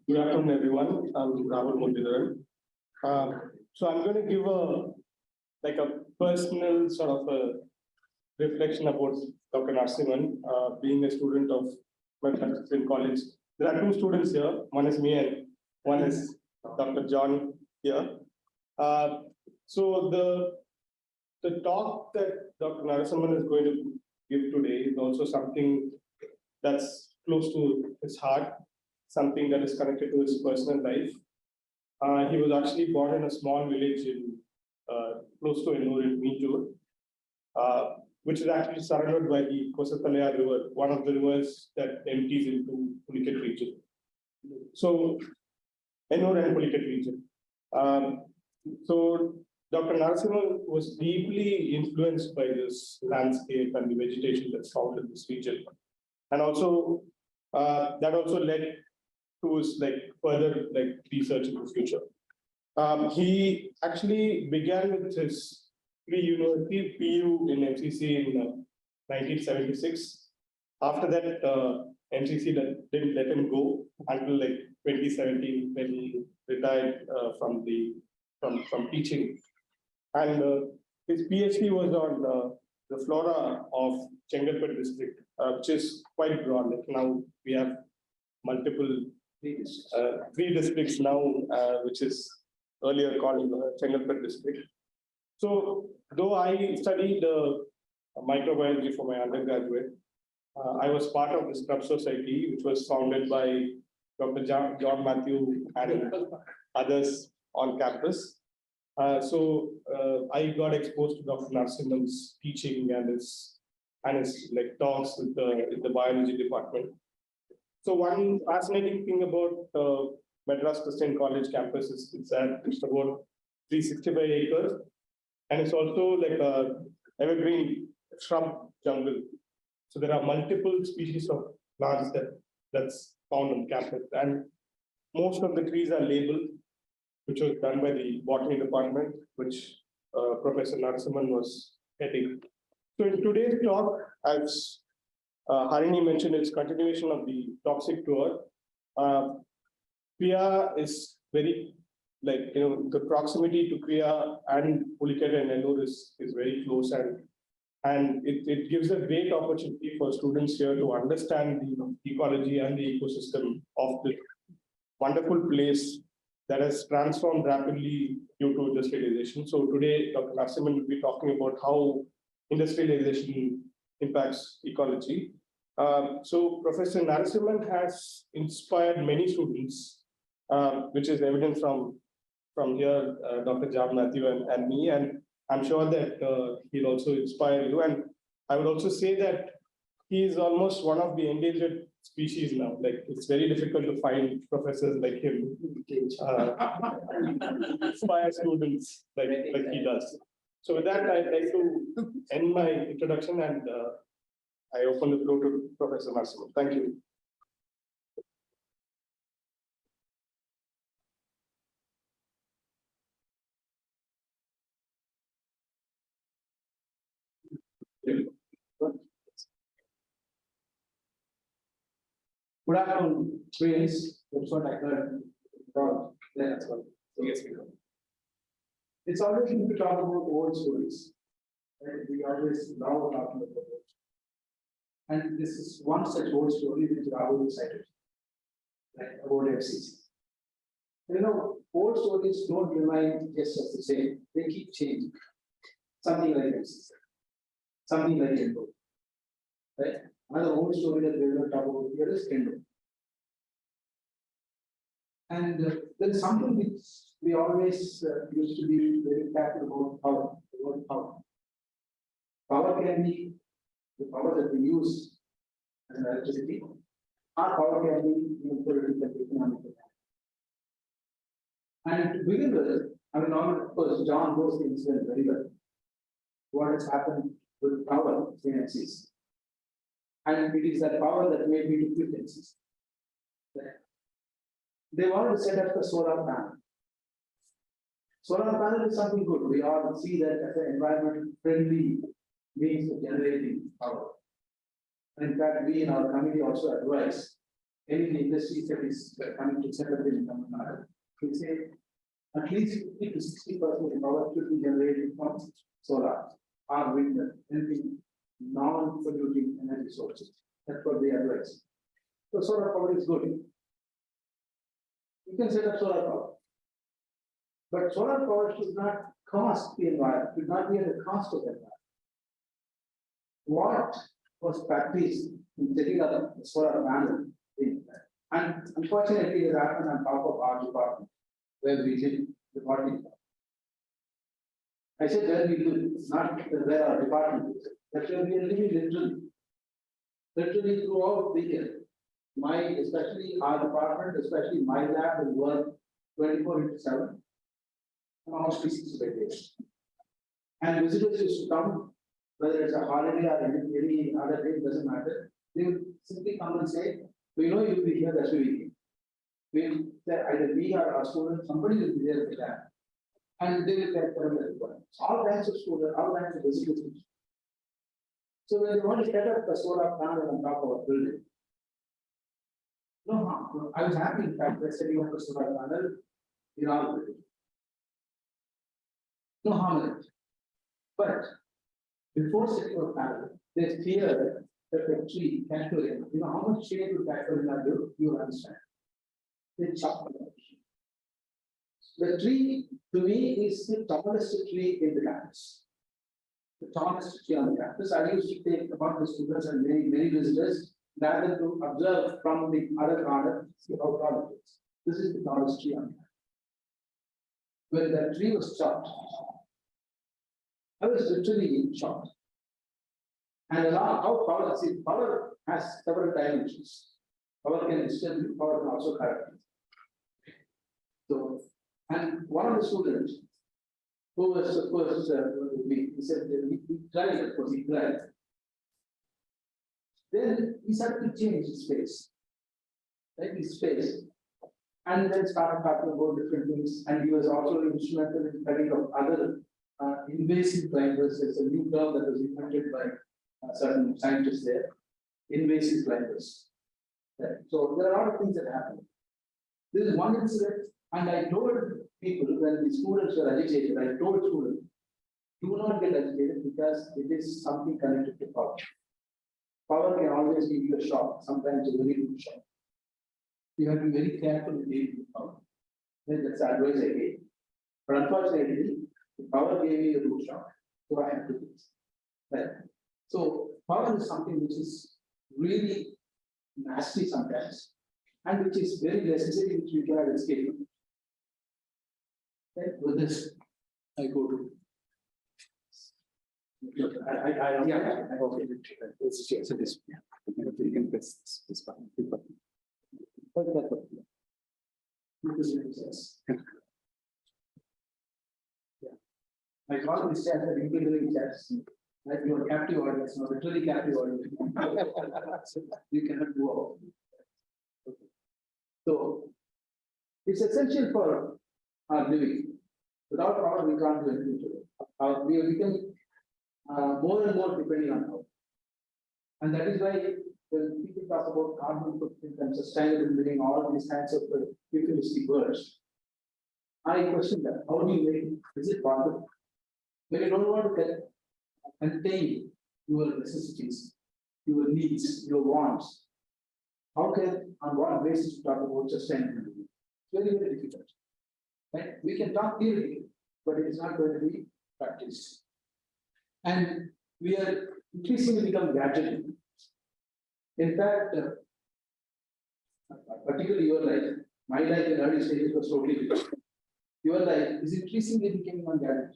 Good afternoon, everyone. I'm Rahul Mundidharan. So I'm going to give a personal sort of a reflection about Dr. Narasimhan, being a student of Madras in college. There are two students here. One is me and one is Dr. John here. So the talk that Dr. Narasimhan is going to give today is also something that's close to his heart, something that is connected to his personal life. He was actually born in a small village in close to Ennore in Nadu, which is actually surrounded by the Kosatalaya River, one of the rivers that empties into Pulicat region. So, Ennore and Pulicat region. So, Dr. Narasimhan was deeply influenced by this landscape and the vegetation that's found in this region. And also, that also led to his further research in the future. He actually began with his pre-university PU in MCC in 1976. After that, MCC didn't let him go until 2017 when he retired from teaching. And his PhD was on the flora of Chengalpet district, which is quite broad. Now we have multiple three districts now, which is earlier called Chengalpet district. So though I studied microbiology for my undergraduate, I was part of the Scrub Society, which was founded by Dr. John Matthew and others on campus. So I got exposed to Dr. Narasimhan's teaching and his talks with the biology department. So one fascinating thing about Madras Christian College campus is that it's about 365 acres, and it's also like a evergreen shrub jungle. So there are multiple species of plants that's found on campus, and most of the trees are labeled, which was done by the botany department, which Professor Narasimhan was heading. So in today's talk, as Harini mentioned, it's continuation of the toxic tour. Krea is very, the proximity to Krea and Pulicat and Ennore is very close, and it gives a great opportunity for students here to understand the ecology and the ecosystem of this wonderful place that has transformed rapidly due to industrialization. So today, Dr. Narasimhan will be talking about how industrialization impacts ecology. So Professor Narasimhan has inspired many students, which is evident from here, Dr. John Matthew and me, and I'm sure that he'll also inspire you. And I would also say that he is almost one of the endangered species now. It's very difficult to find professors like him inspire students like he does. So with that, I'd like to end my introduction, and I open the floor to Professor Narasimhan. Thank you. Good afternoon, friends. That's what I heard. That's what. Yes, we know. It's always good to talk about old stories. Right? We always love talking about it. And this is one such old story which Rahul cited, like about FCC. Old stories don't remain just as the same. They keep changing. Something like FCC, something like Ennore. Right? Another old story that we will talk about here is Ennore. And there is something which we always used to be very careful about power. The word power. Power can be the power that we use as an electricity, or power can be political, economic. And to begin with, of course, John knows the incident very well. What has happened with power in MCs. And it is that power that made me to quit MCs. They wanted to set up a solar panel. Solar panel is something good. We all see that as an environment friendly means of generating power. And in fact, we in our committee also advise any industry that is coming to set up in Tamil Nadu, we say at least 50 to 60% of the power should be generated from solar or wind, anything non-polluting energy sources. That's what they advise. So solar power is good. You can set up solar power. But solar power should not cost the environment, should not be at the cost of the environment. What was practiced in setting up the solar panel? And unfortunately, it happened on top of our department, where we did the party. I said where we do, not where our department is. That's where we are living literally throughout the year. Especially our department, especially my lab will work 24/7, almost 365 days. And visitors used to come, whether it's a holiday or any other day, it doesn't matter. They will simply come and say, we know you will be here, that's why we came. Either we or our students, somebody will be there at the lab. And they will get them as well. All kinds of students, all kinds of visitors. So when they want to set up the solar panel on top of a building, no harm. I was happy, in fact, that setting up a solar panel in our building. No harm in it. But before setting up a panel, they fear that the tree, casually, you know how much shade would casually do, you understand. They chop the tree. The tree, to me, is the tallest tree in the campus. The tallest tree on the campus. I used to take about the students and many visitors rather to observe from the other corner, see how tall it is. This is the tallest tree on the campus. When the tree was chopped, I was literally shocked. And how power, see, power has several dimensions. Power can distribute, power can also correct. So, and one of the students who was supposed he said he tried, of course, he tried. Then he started to change his face, right? His face, and then started talking about different things. And he was also instrumental in studying of other invasive climbers. It's a new term that was invented by certain scientists there. Invasive climbers. Right? So there are a lot of things that happen. This is one incident, and I told people when the students were agitated, I told students, do not get agitated because it is something connected to power. Power can always give you a shock, sometimes a very good shock. You have to be very careful with dealing with power. That's the advice I gave. But unfortunately, the power gave me a good shock, so I have to do this. Right? So power is something which is really nasty sometimes, and which is very necessary, which we cannot escape. Right? With this, I go to. I okay. So this, you can press this button. What is that button? I call this chat the integrating chats. Like your captive audience, no, literally captive audience. You cannot go out. Okay. So it's essential for our living. Without power, we can't do anything today. We have become more and more depending on power. And that is why when people talk about carbon footprint and sustainable living, all these kinds of futuristic words, I question that. How do you make it? Is it possible? When you don't want to contain your necessities, your needs, your wants, how can, on what basis to talk about sustainability? It's very, very difficult. Right? We can talk theory, but it is not going to be practiced. And we are increasingly become gadget. In fact, particularly your life, my life in early stages was totally different. Your life is increasingly becoming one gadget.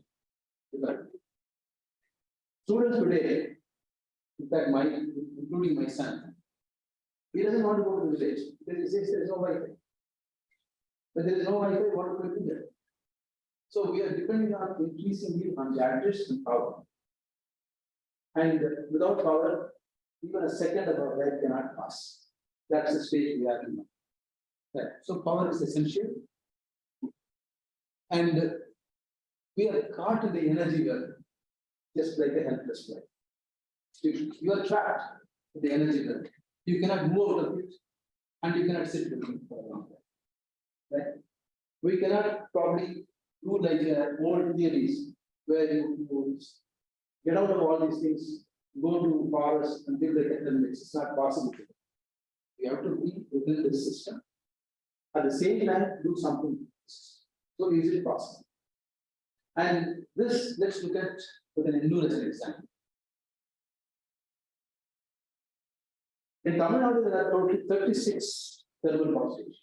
Students today, in fact, including my son, he doesn't want to go to the village because he says there is no Wi-Fi. But there is no Wi-Fi, what will we do there? So we are depending on increasingly on gadgets and power. And without power, even a second of our life cannot pass. That's the stage we are in. Right. So power is essential. And we are caught in the energy world, just like a helpless life. You are trapped in the energy world. You cannot move out of it. and you cannot sit with it for a long time. Right? We cannot probably do like old theories where you get out of all these things, go to forest and build a kettle mix. It's not possible. We have to be within this system. At the same time, do something so easily possible. And this, let's look at with an Ennore as an example. In Tamil Nadu, there are totally 36 thermal power stations,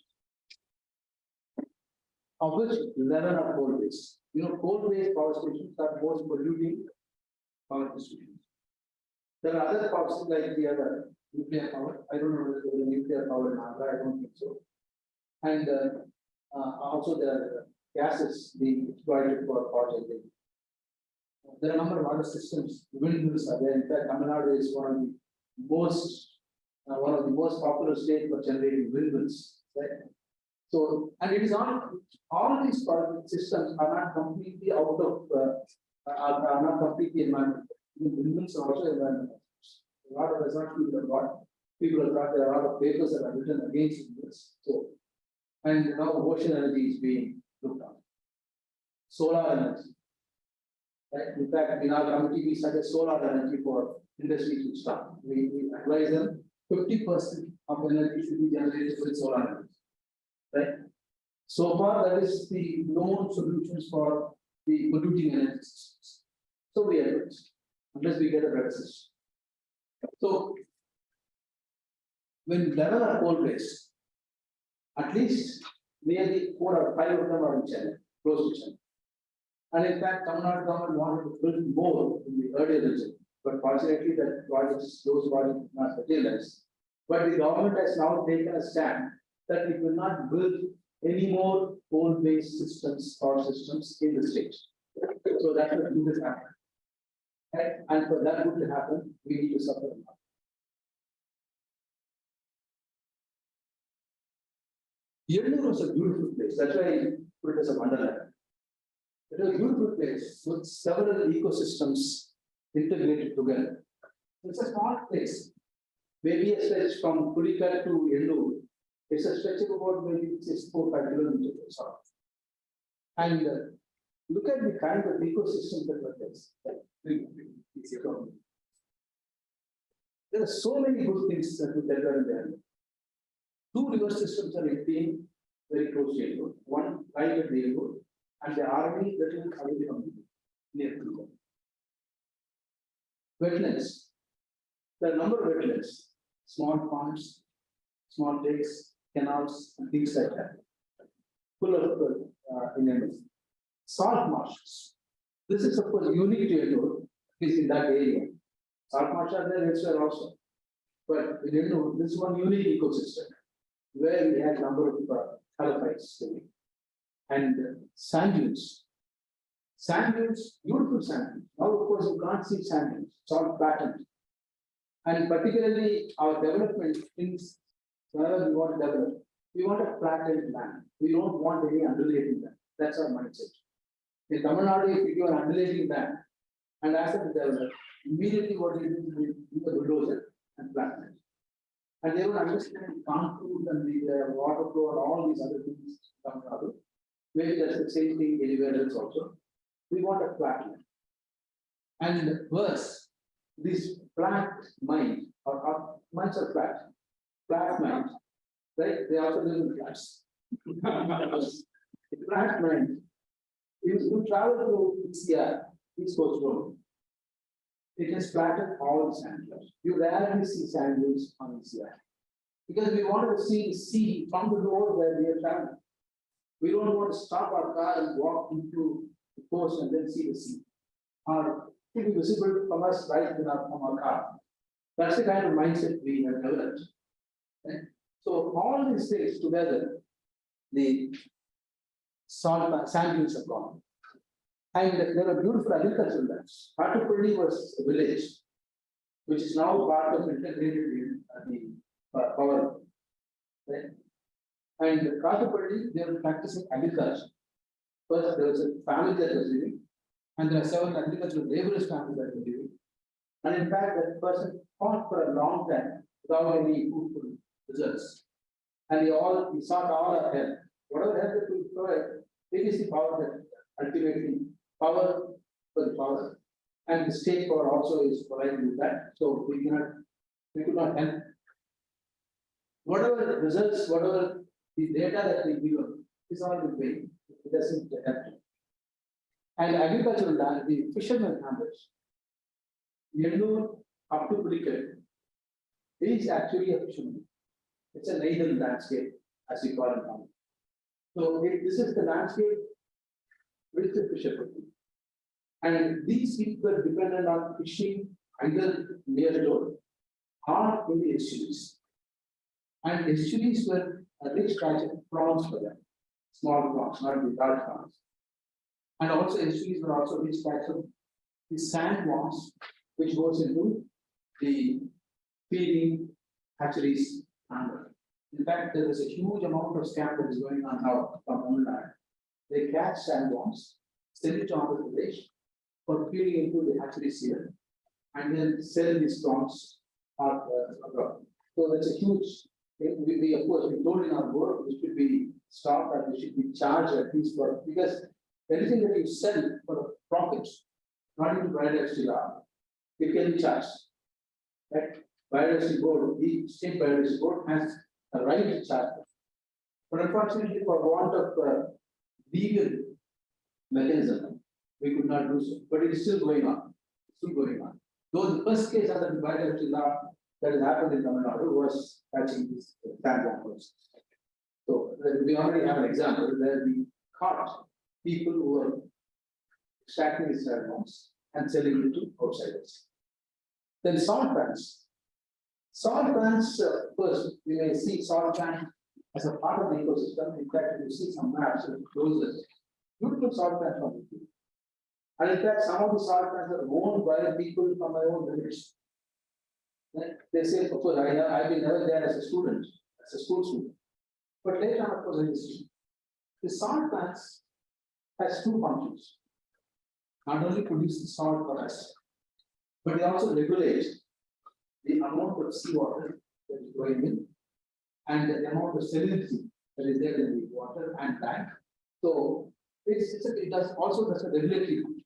of which 11 are coal-based. You know, coal-based power stations are most polluting power distributions. There are other power stations like the other nuclear power. I don't know whether there is nuclear power in Andhra, I don't think so. And also there are gases being exploited for power generation. There are a number of other systems. Windmills are there. In fact, Tamil Nadu is one of the most popular states for generating windmills. Right? So, and it is not all these systems are not completely out of are not completely environmental. Windmills are also environmental. A lot of research people have got. People have got there are a lot of papers that are written against windmills. So, and now ocean energy is being looked at. Solar energy. Right? In fact, in our committee, we suggest solar energy for industries to start. We advise them 50% of energy should be generated with solar energy. Right? So far, that is the known solutions for the polluting energy systems. So we have it, unless we get a better system. So when 11 are coal-based, at least nearly 4 or 5 of them are in Chennai, close to Chennai. And in fact, Tamil Nadu government wanted to build more in the earlier region, but fortunately, those projects not materialized. But the government has now taken a stand that it will not build any more coal-based systems or systems in the state. So that will do this happen. Right? And for that to happen, we need to suffer. Ennore was a beautiful place. That's why I put it as a Wonderland. It was a beautiful place with several ecosystems integrated together. It's a small place. Maybe a stretch from Pulikat to Ennore. It's a stretch of about maybe 6 or 5 kilometers or so. And look at the kind of ecosystem that was there. There are so many good things that we tell in there. 2 river systems are emptying very close to Ennore. One right at the Ennore, and the army that is already near to them. Wetlands. There are a number of wetlands, small ponds, small lakes, canals, and things like that. Full of in Ennore. Salt marshes. This is of course unique to Ennore, is in that area. Salt marshes are there elsewhere also. But in Ennore, this is one unique ecosystem where we had a number of halophytes living. And sand dunes. Sand dunes, beautiful sand dunes. Now, of course, you can't see sand dunes, it's all flattened. And particularly our development things, whenever we want to develop, we want a flattened land. We don't want any undulating land. That's our mindset. In Tamil Nadu, if you do an undulating land, and as a developer, immediately what you do is a bulldozer and flatten it. And they will understand contours and the water flow and all these other things in Tamil Nadu. Maybe that's the same thing anywhere else also. We want a flat land. And worse, this flat mind, or minds are flat mind, right? They also live in flats. The flat mind, if you travel to ECR, East Coast Road, it has flattened all the sand dunes. You rarely see sand dunes on ECR. Because we wanted to see the sea from the road where we are traveling. We don't want to stop our car and walk into the coast and then see the sea. Or to be visible from us right from our car. That's the kind of mindset we have developed. Right? So all these things together, the sand dunes have gone. And there are beautiful agricultural lands. Katupalli was a village, which is now part of integrated in the power. Right? And Katupalli, they were practicing agriculture. First, there was a family that was living, and there are several agricultural laborers families that were living. And in fact, that person fought for a long time without any fruitful results. and we sought all our help. Whatever help that we provide, it is the power that ultimately power for the power. And the state power also is providing with that. So we could not help. Whatever results, whatever the data that we give is all in vain. It doesn't help. And agricultural land, the fishermen handlers, Ennore up to Pulikkad is actually a fisherman. It's a naval landscape, as we call it now. So this is the landscape with the fishermen. And these people are dependent on fishing either near shore or in the estuaries. And estuaries were a rich catch of prawns for them, small prawns, not the large prawns. And also estuaries were also rich catch of the sandworms, which goes into the feeding hatcheries. In fact, there is a huge amount of scam that is going on now from Wonderland. They catch sandworms, send it to Andhra Pradesh for feeding into the hatcheries here, and then sell these prawns abroad. So that's a huge. We of course we told in our board we should be stopped and we should be charged at least for, because anything that you sell for profit, not into biodiversity law, it can be charged. Right? Biodiversity board, the state biodiversity board has a right to charge. But unfortunately, for want of legal mechanism, we could not do so. But it is still going on. Still going on. Though the first case under the biodiversity law that has happened in Tamil Nadu was catching these sandworms. So we already have an example where we caught people who were extracting these sandworms and selling it to outsiders. Then salt pans. Salt pans, first, we may see salt pan as a part of the ecosystem. In fact, if you see some maps and closes, beautiful salt pans from the people. And in fact, some of the salt pans are owned by people from my own village. They say, of course, I've been never there as a student, as a school student. But later on, of course, I see the salt pans has two functions. Not only produce the salt for us, but they also regulate the amount of seawater that is going in and the amount of salinity that is there in the water and land. So it does also does a regulatory function.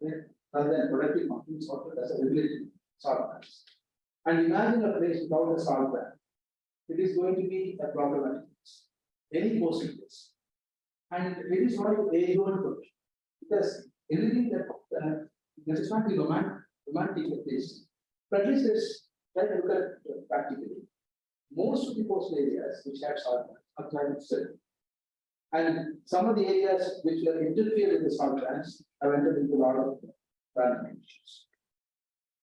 Right? Rather than productive function, it also does a regulatory salt pans. And imagine a place without a salt pan. It is going to be a problematic place. Any coastal place. And it is not an age-old question. Because anything that is not the romantic place. But at least let's try to look at practically. Most of the coastal areas which have salt pans are climate steady. And some of the areas which were interfered with the salt pans have entered into a lot of environmental issues.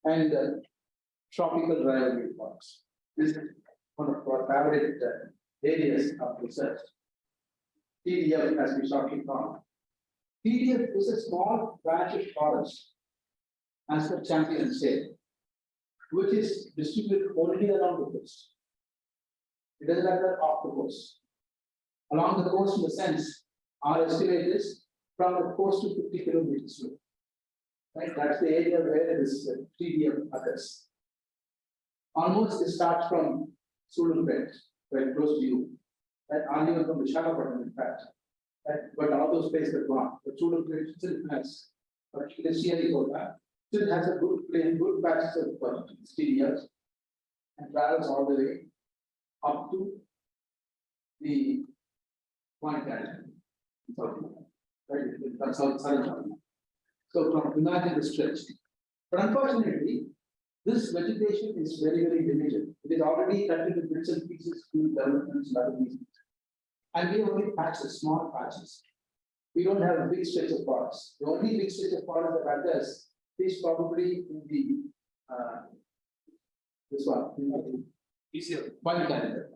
And tropical dry parks. This is one of our favorite areas of research. TDF, as we shortly call. TDF is a small branch of forest, as the champion said, which is distributed only along the coast. It doesn't matter off the coast. Along the coast, in the sense, our estimate is from the coast to 50 kilometers away. Right? That's the area where this TDF occurs. Almost it starts from Sudan, very close to you, and even from the Visakhapatnam, in fact. Right? But all those places are gone. The Sudan still has, particularly Sierra still has a good patches of TDF and travels all the way up to the Point Canada. Right? That's southern China. So from imagine the stretch. But unfortunately, this vegetation is very, very limited. It is already cut into bits and pieces to developments and other reasons. And we only patches, small patches. We don't have a big stretch of forest. The only big stretch of forest that occurs is probably in the this one. Easier. One calendar.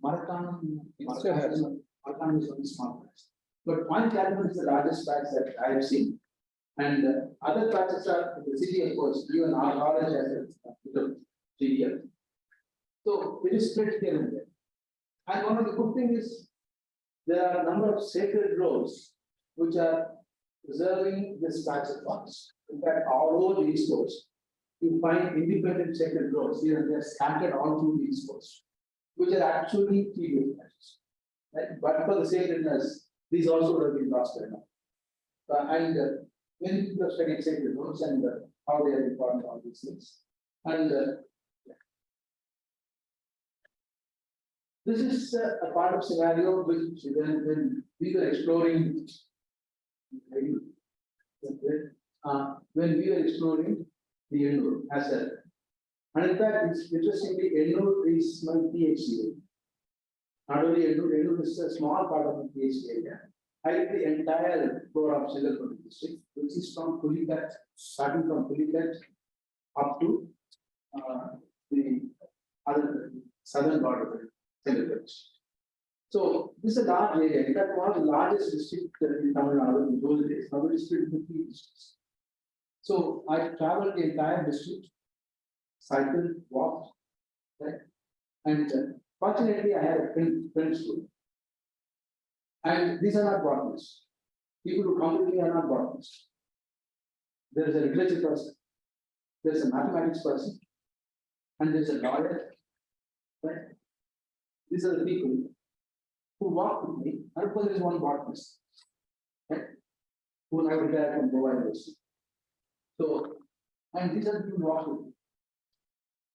Marathon is only small patch. But one calendar is the largest patch that I have seen. And other patches are in the city, of course, even our knowledge has a GDL. So it is spread here and there. And one of the good things is there are a number of sacred groves which are preserving this patch of forest. In fact, all over the East Coast, you find independent sacred groves here and there scattered all through the East Coast. which are actually tree-based patches. Right? But for the same illness, these also would have been lost right now. Many people have studied sacred roots and how they are important on these things. And this is a part of scenario which when we were exploring the Ennore as a, and in fact, it's interestingly, Ennore is my PhD. Not only Ennore is a small part of the PhD area. I did the entire floor of Singalpur district, which is from Pulicat, starting from Pulicat up to the other southern border of Singalpur. So this is a large area. In fact, one of the largest districts in Tamil Nadu in those days. Now it is split into 3 districts. So I traveled the entire district, cycled, walked, right? And fortunately, I had a friend school. And these are not botanists. People who come with me are not botanists. There is a literature person, there is a mathematics person, and there is a lawyer. Right? These are the people who walk with me. And of course, there is one botanist, right? Who now retired from Goa University. So, and these are the people who walk with me.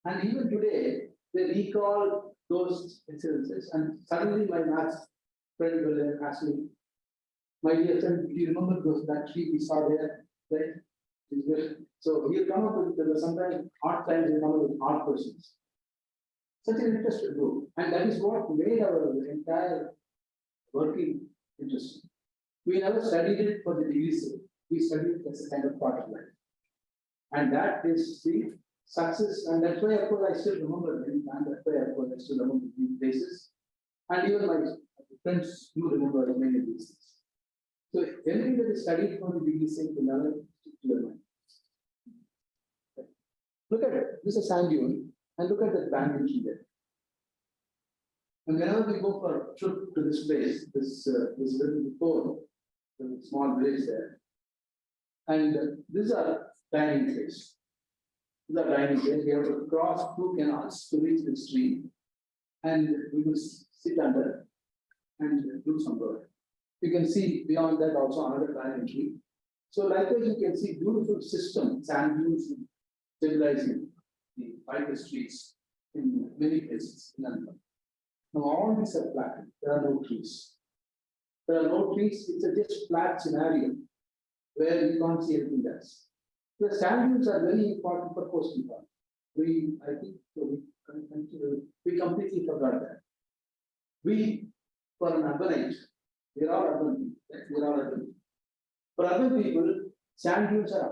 And even today, they recall those incidences, and suddenly my maths friend will ask me, my dear friend, do you remember that tree we saw there? Right? So he'll come up with, there were sometimes odd times he'll come up with odd questions. Such an interesting group. And that is what made our entire working interesting. We never studied it for the degree sake. We studied it as a kind of part of life. And that is the success, and that's why, of course, I still remember many times, that's why, of course, I still remember these places. And even my friends do remember many of these things. So everything that is studied from the degree sake will never stick to your mind. Look at it. This is a sand dune, and look at that banyan tree there. And whenever we go for a trip to this place, this little before, the small village there, and these are dining place. These are dining place. We have to cross 2 canals to reach the stream, and we will sit under and do some work. You can see beyond that also another banyan tree. So likewise, you can see beautiful system, sand dunes stabilizing the fiber streets in many places in Nadu. Now all these are flat. There are no trees. There are no trees. It's a just flat scenario where you can't see anything else. The sand dunes are very important for coastal farming. I think we completely forgot that. For an urbanite, we are all urban people. Right? We are all urban people. For urban people, sand dunes are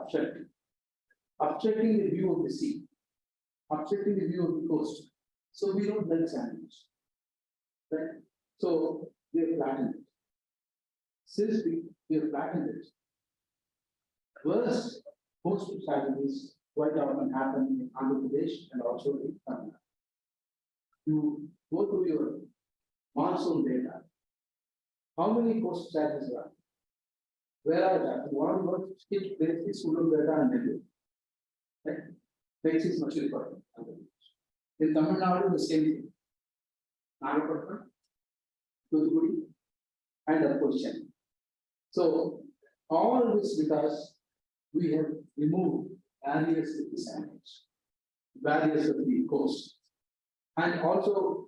obstructing the view of the sea, obstructing the view of the coast. So we don't like sand dunes. Right? So we have flattened it. Since we have flattened it, worst coastal tragedies quite often happen in Andhra Pradesh and also in Tamil Nadu. You go through your monsoon data. How many coastal tragedies are? Where are that? One of the most hit places, Wonderland and Nadu. Right? Places much important. In Tamil Nadu, the same thing. Narasimhan, Thoothukudi, and of course Chennai. So all this because we have removed barriers to the sands, barriers of the coast, and also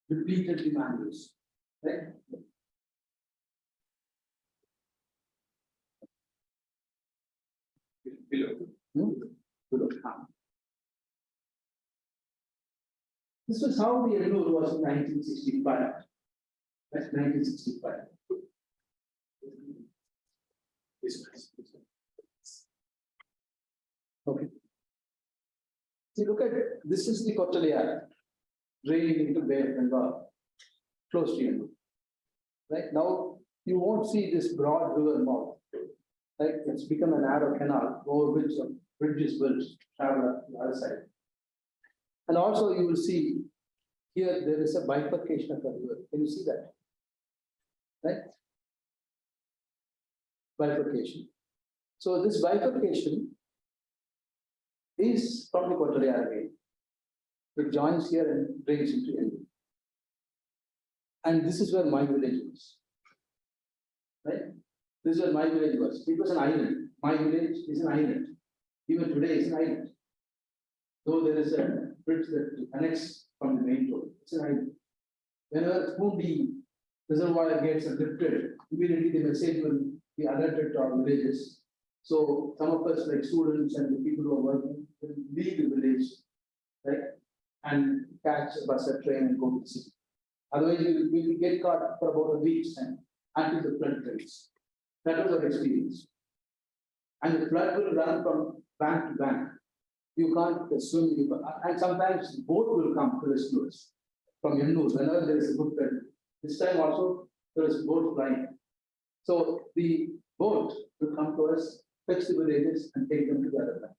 depleted the mangroves. Right? Below. This was how the Ennore was in 1965. That's 1965. Okay. See, look at it. This is the Kottalayar draining into Bay of Bengal, close to Ennore. Right now, you won't see this broad river mouth. Right? It's become a narrow canal over which a bridge is built to travel up to the other side. And also, you will see here there is a bifurcation of the river. Can you see that? Right? Bifurcation. So this bifurcation is from the Kottalayar way. It joins here and drains into Ennore. And this is where my village was. Right? This is where my village was. It was an island. My village is an island. Even today, it's an island. Though there is a bridge that connects from the main road, it's an island. Whenever Kundi reservoir gets lifted, immediately the message will be alerted to our villages. So some of us, like students and the people who are working, will leave the village, right, and catch a bus or train and go to the city. Otherwise, we will get caught for about a week's time until the flood comes. That was our experience. And the flood will run from bank to bank. You can't swim, and sometimes the boat will come to rescue us from Ennore whenever there is a good flood. This time also there is a boat flying. So the boat will come to us, fetch the villages, and take them to the other bank.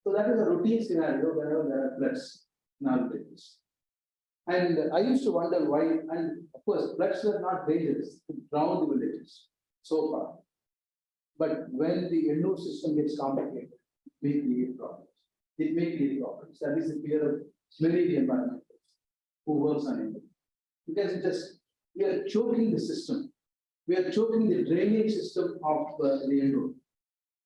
So that is a routine scenario whenever there are floods in our villages. And I used to wonder why, and of course, floods were not dangerous to drown the villages so far. But when the Ennore system gets complicated, it may create problems. It may create problems. That is the fear of many the environmentalists who works on it. Because we are choking the system. We are choking the drainage system of the Ennore.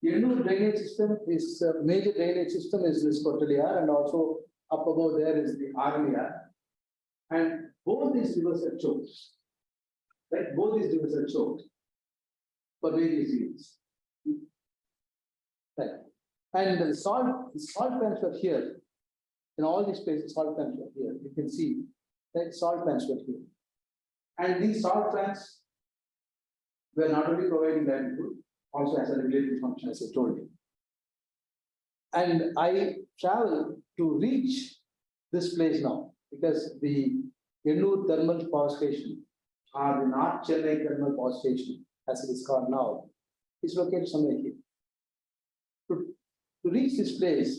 The Ennore drainage system is major drainage system is this Kottaliar, and also up above there is the Arliar. And both these rivers are choked. Right? Both these rivers are choked for various reasons. Right. And the salt pans were here. In all these places, salt pans were here. You can see that salt pans were here. And these salt pans were not only providing livelihood, also as a regulatory function, as I told you. And I travel to reach this place now, because the Ennore Thermal Power Station, or the North Chennai Thermal Power Station, as it is called now, is located somewhere here. To reach this place,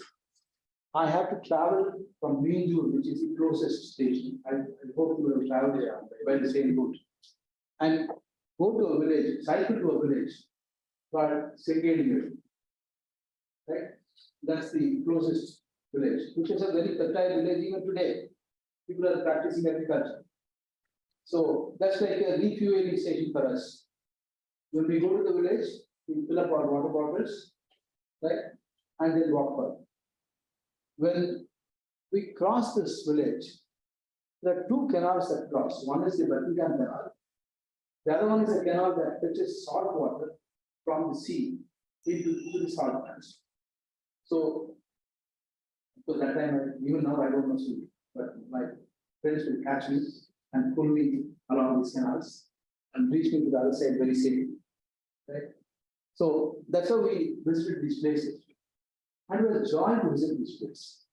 I have to travel from Binjur, which is the closest station. I hope you will travel there by the same route, and go to a village, cycle to a village called Sengedi. Right? That's the closest village, which is a very fertile village even today. People are practicing agriculture. So that's like a refueling station for us. When we go to the village, we fill up our water bottles, right, and then walk further. When we cross this village, there are two canals that cross. One is the Buckingham Canal. The other one is a canal that fetches salt water from the sea into the salt pans. So that time, even now I don't know swimming, but my friends will catch me and pull me along these canals and reach me to the other side very safely. Right? So that's how we visited these places. And we were joyed to visit this place.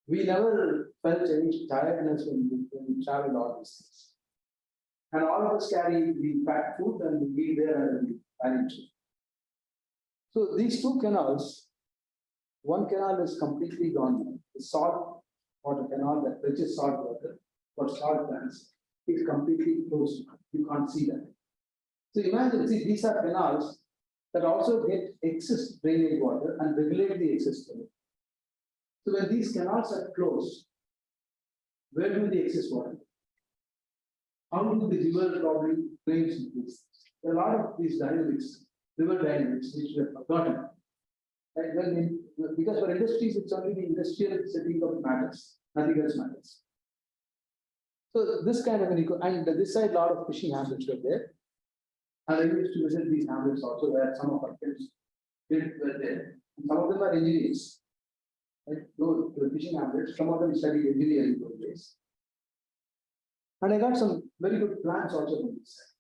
We never felt any tiredness when we traveled all these things. And all of us carry the packed food and we eat there and we manage. So these two canals, one canal is completely gone. The salt water canal that fetches salt water for salt plants is completely closed. You can't see that. So imagine, see, these are canals that also get excess drainage water and regulate the excess flow. So when these canals are closed, where do the excess water? How do the river probably drains into this? There are a lot of these dynamics, river dynamics, which we have forgotten. And because for industries, it's only the industrial setting of Madras, nothing else matters. So this kind of an eco, and this side, a lot of fishing hamlets were there. And I used to visit these hamlets also, where some of our friends were there. And some of them are engineers. Right? Those the fishing hamlets, some of them studied engineering those days. And I got some very good plants also from this side.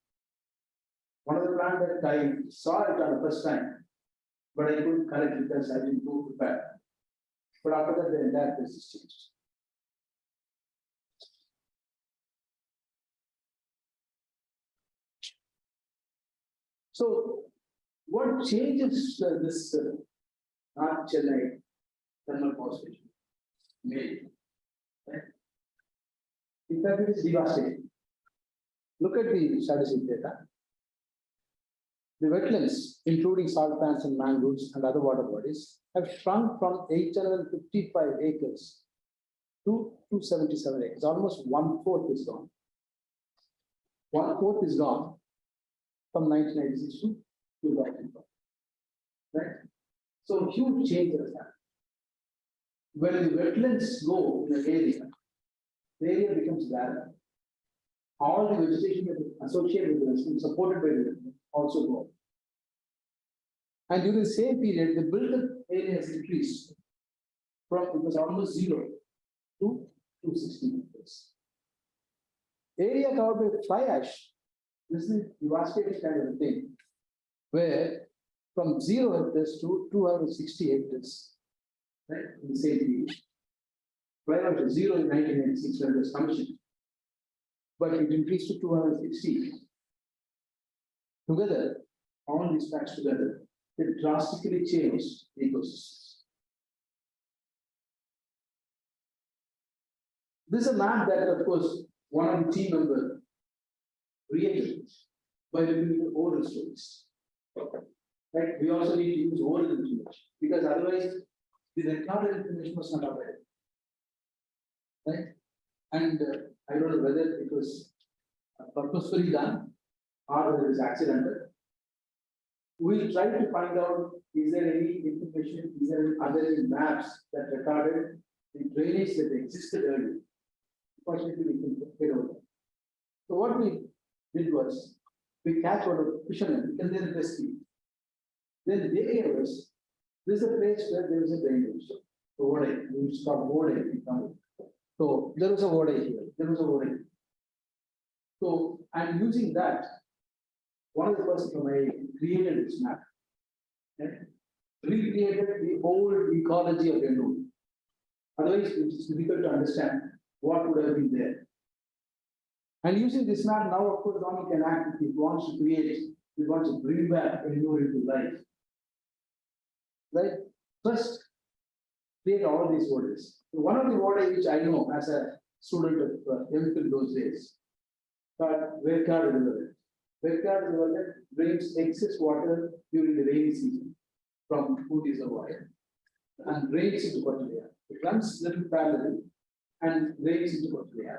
One of the plants that I saw it on the first time, but I couldn't correct it because I didn't go prepared. But after that, the entire place is changed. So, what changes this North Chennai thermal power station made? Right? In fact, it is devastating. Look at the statistic data. The wetlands, including salt pans and mangroves and other water bodies, have shrunk from 855 acres to 277 acres. Almost 1/4 is gone. 1/4 is gone from 1996 to 2005. Right? So huge change has happened. When the wetlands go in an area, the area becomes barren. All the vegetation that is associated with the supported by the wetland also go. And during the same period, the built-up area has increased from it was almost 0 to 260 acres. Area covered by fly ash, this is a devastating kind of a thing, where from 0 hectares to 260 hectares, right, in the same period. Fly ash was 0 in 1996 when it was commissioned, but it increased to 260. Together, all these facts together, it drastically changed ecosystems. This is a map that, of course, one of the team members created by looking at oral stories. Right? We also need to use oral information because otherwise the recorded information was not available. Right? And I don't know whether it was purposefully done or whether it is accidental. We'll try to find out, is there any information, is there any other maps that recorded the drainage that existed earlier? Fortunately, we can get over that. So what we did was, we catch out of fishermen because they're the best people. Then they gave us, this is a place where there is a drainage. So Wode, we used to call Wode. So there was a Wode here, there was a Wode. So I'm using that. One of the persons from I created this map. Okay? Recreated the old ecology of Ennore. Otherwise, it is difficult to understand what would have been there. And using this map now, of course, one can act if it wants to create, if it wants to bring back Ennore into life. Right? First, create all these waters. So one of the waters which I know as a student of MPhil those days, but Krea River. Krea River brings excess water during the rainy season from Food Reservoir and drains into Krea. It runs little parallel and drains into Krea.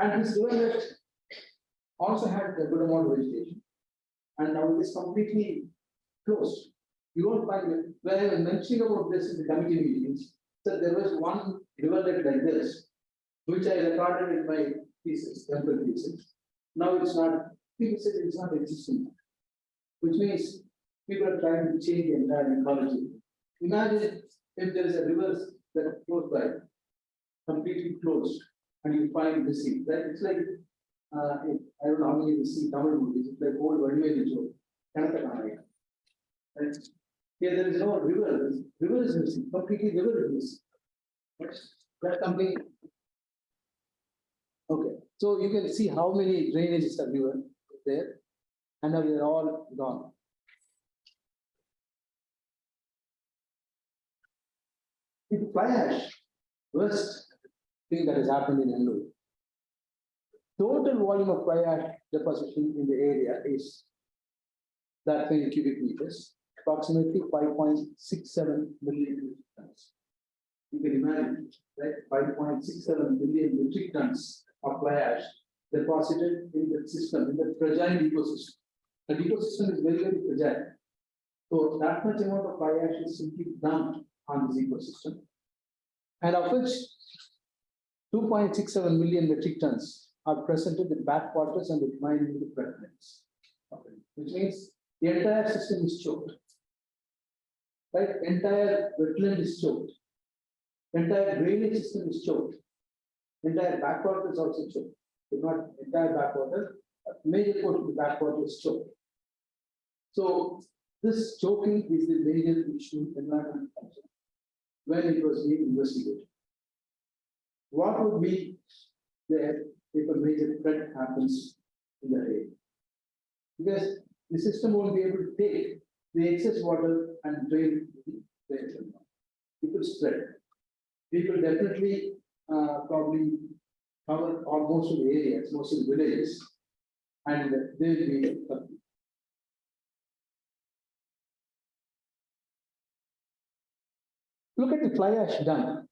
And this river also had a good amount of vegetation, and now it is completely closed. You won't find it. When I was mentioning about this in the committee meetings, that there was one riverlet like this, which I recorded in my thesis, temple thesis. Now it's not, people say it's not existing, which means people are trying to change the entire ecology. Imagine if there is a river that is close by, completely closed, and you find the sea, right? It's like, I don't know how many you see Tamil movies, it's like old Vadivelli joke, right? Here there is no river, river is missing, completely river is missing. That's something. Okay, so you can see how many drainages are given there, and now they are all gone. The fly ash, worst thing that has happened in Ennore. Total volume of fly ash deposition in the area is that many cubic meters, approximately 5.67 million tons. You can imagine, right? 5.67 million metric tons of fly ash deposited in the system, in the fragile ecosystem. The ecosystem is very, very fragile. So that much amount of fly ash is simply dumped on this ecosystem. And of which 2.67 million metric tons are present in the backwaters and the remaining in the wetlands. Okay. Which means the entire system is choked. Right? Entire wetland is choked. Entire drainage system is choked. Entire backwater is also choked. If not entire backwater, a major portion of the backwater is choked. So this choking is the major issue in environmental concern when it was being investigated. What would be there if a major threat happens in the area? Because the system won't be able to take the excess water and drain the excess water. It will spread. It will definitely probably cover most of the areas, most of the villages, and they will be affected. Look at the fly ash dump.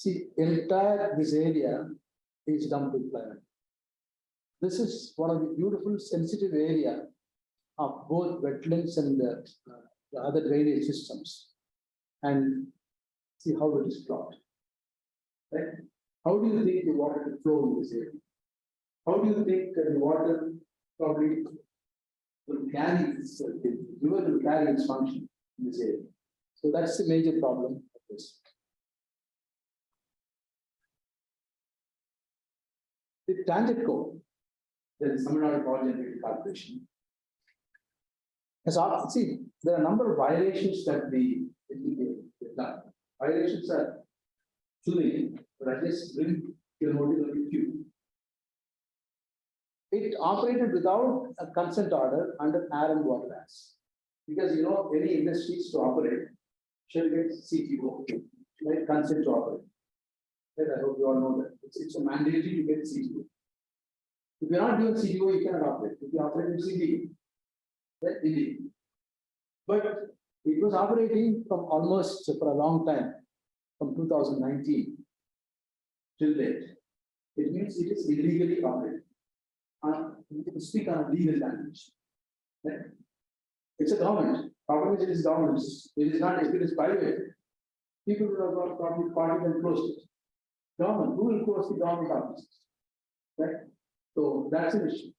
See, entire this area is dumped with plywood. This is one of the beautiful sensitive area of both wetlands and the other drainage systems. And see how it is plotted. Right? How do you think the water will flow in this area? How do you think that the water probably will carry its, the river will carry its function in this area? So that's the major problem of this. The tangent code, there is Tamil Nadu Power Generating Corporation. See, there are a number of violations that we done. Violations are too many, but I just bring your notice of a few. It operated without a consent order under Air and Water Acts. Because any industries to operate should get CTO, right? Consent to operate. Right? I hope you all know that. It's a mandatory to get CTO. If you're not doing CTO, you cannot operate. If you operate in CTO, that's illegal. But it was operating from almost for a long time, from 2019 till date. It means it is illegally operating. We can speak on a legal language. Right? It's a government. Problem is it is government. It is not, if it is private, people would have got probably parted and closed it. Government, who will close the government offices? Right? So that's an issue.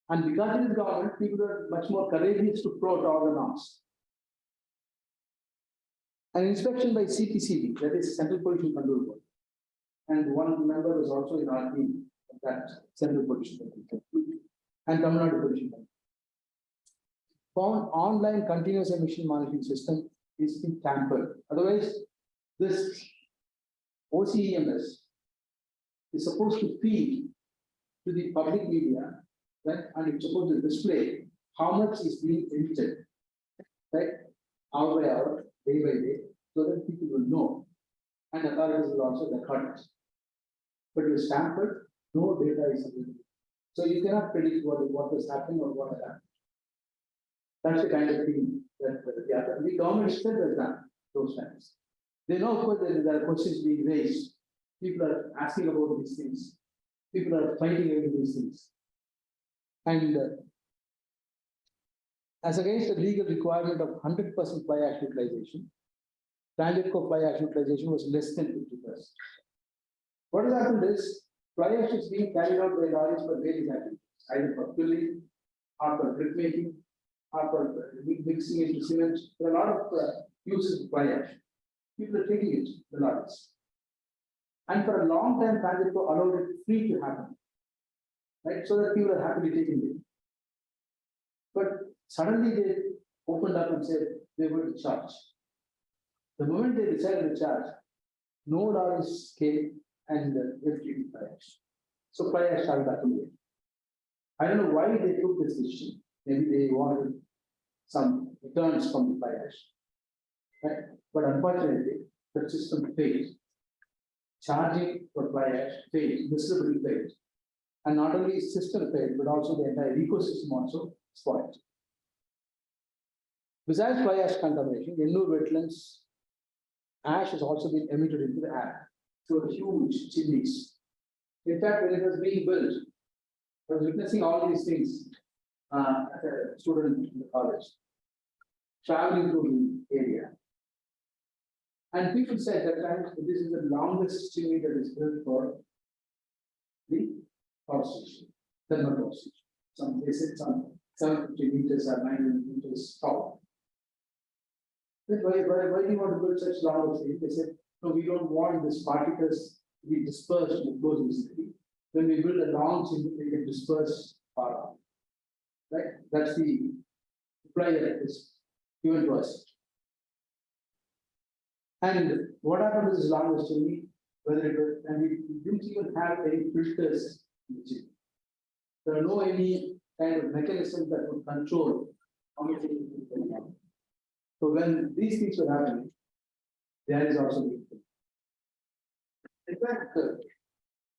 And because it is government, people are much more courageous to float all the norms. An inspection by CPCB, that is Central Pollution Control Board. And one member was also in our team of that Central Pollution Control Board. And Tamil Nadu Pollution Control. Found online continuous emission monitoring system is being tampered. Otherwise, this OCEMS is supposed to feed to the public media, right? And it's supposed to display how much is being emitted, right? Hour by hour, day by day, so that people will know. And authorities will also record it. But with tampered, no data is available. So you cannot predict what is happening or what has happened. That's the kind of thing that the government itself has done those times. They know, of course, there are questions being raised. People are asking about these things. People are fighting over these things. And as against the legal requirement of 100% fly ash utilization, Tangico fly ash utilization was less than 50%. What has happened is, fly ash is being carried out by lorries for various activities, either for filling, or for brick making, or for mixing into cement. There are a lot of uses of fly ash. People are taking it, the lorries. And for a long time, Tangico allowed it free to happen, right? So that people are happily taking it. But suddenly they opened up and said they were to charge. The moment they decided to charge, no lorries came and lifted fly ash. So fly ash started accumulating. I don't know why they took this decision. Maybe they wanted some returns from the fly ash. Right? But unfortunately, the system failed. Charging for fly ash failed, miserably failed. And not only system failed, but also the entire ecosystem also spoiled. Besides fly ash contamination, Ennore wetlands ash has also been emitted into the air through huge chimneys. In fact, when it was being built, I was witnessing all these things as a student in the college, traveling through the area. And people said that time this is the longest chimney that is built for the power station, thermal power station. They said some 750 meters or 900 meters tall. Then why do you want to build such long things? They said, no, we don't want these particles to be dispersed in the closing city. When we build a long chimney, they can disperse far out. Right? That's the reply that is given to us. And what happened to this longest chimney? Whether it was, and we didn't even have any filters in the chimney. There are no any kind of mechanism that would control how much it is going on. So when these things were happening, there is also the in fact,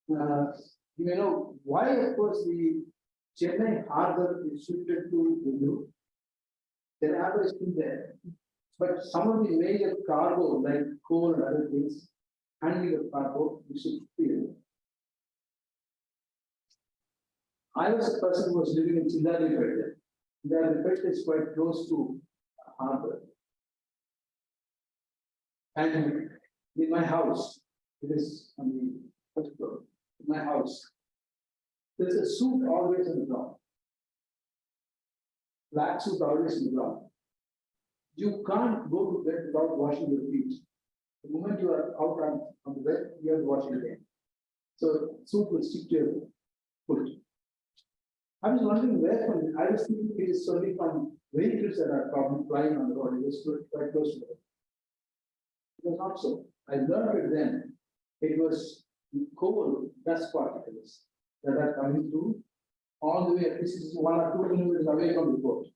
you may know why, of course, the Chennai harbor is shifted to Nadu. The harbor is still there, but some of the major cargo like coal and other things handling of cargo, we should feel. I was a person who was living in Chindaripet. Chindaripet is quite close to harbor. And in my house, it is on the first floor, in my house, there's a suit always on the ground. Black suit always on the ground. You can't go to bed without washing your feet. The moment you are out on the bed, you have to wash it again. So suit will stick to your foot. I was wondering where from, I was thinking it is solely from vehicles that are probably flying on the road. It was quite close to it. It was not so. I learned it then. It was coal dust particles that are coming through all the way. This is 1 or 2 kilometers away from the port.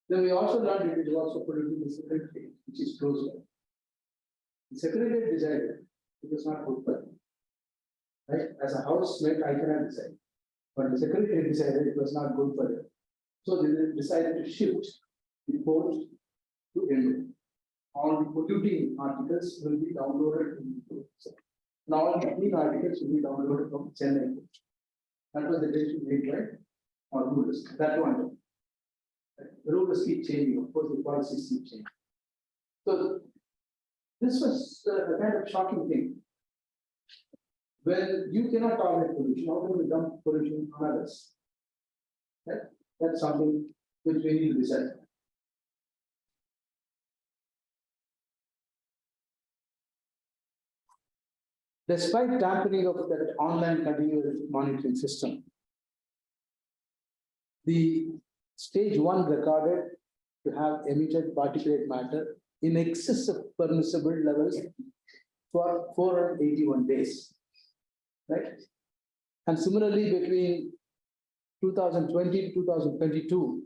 Then we also learned it is also polluting the secretariat, which is close by. The secretariat decided it was not good for them. Right? As a housemate, I cannot decide. But the secretariat decided it was not good for them. So they decided to shift the port to Ennore. All the polluting articles will be downloaded from the port. And all the clean articles will be downloaded from Chennai. That was the decision made by our rulers. That one. The rulers keep changing, of course, the policies keep changing. So this was a kind of shocking thing. When you cannot tolerate pollution, how can you dump pollution on others? Right? That's something which we need to decide. Despite tampering of that online continuous monitoring system, the stage 1 recorded to have emitted particulate matter in excess of permissible levels for 481 days. Right? And similarly, between 2020 to 2022,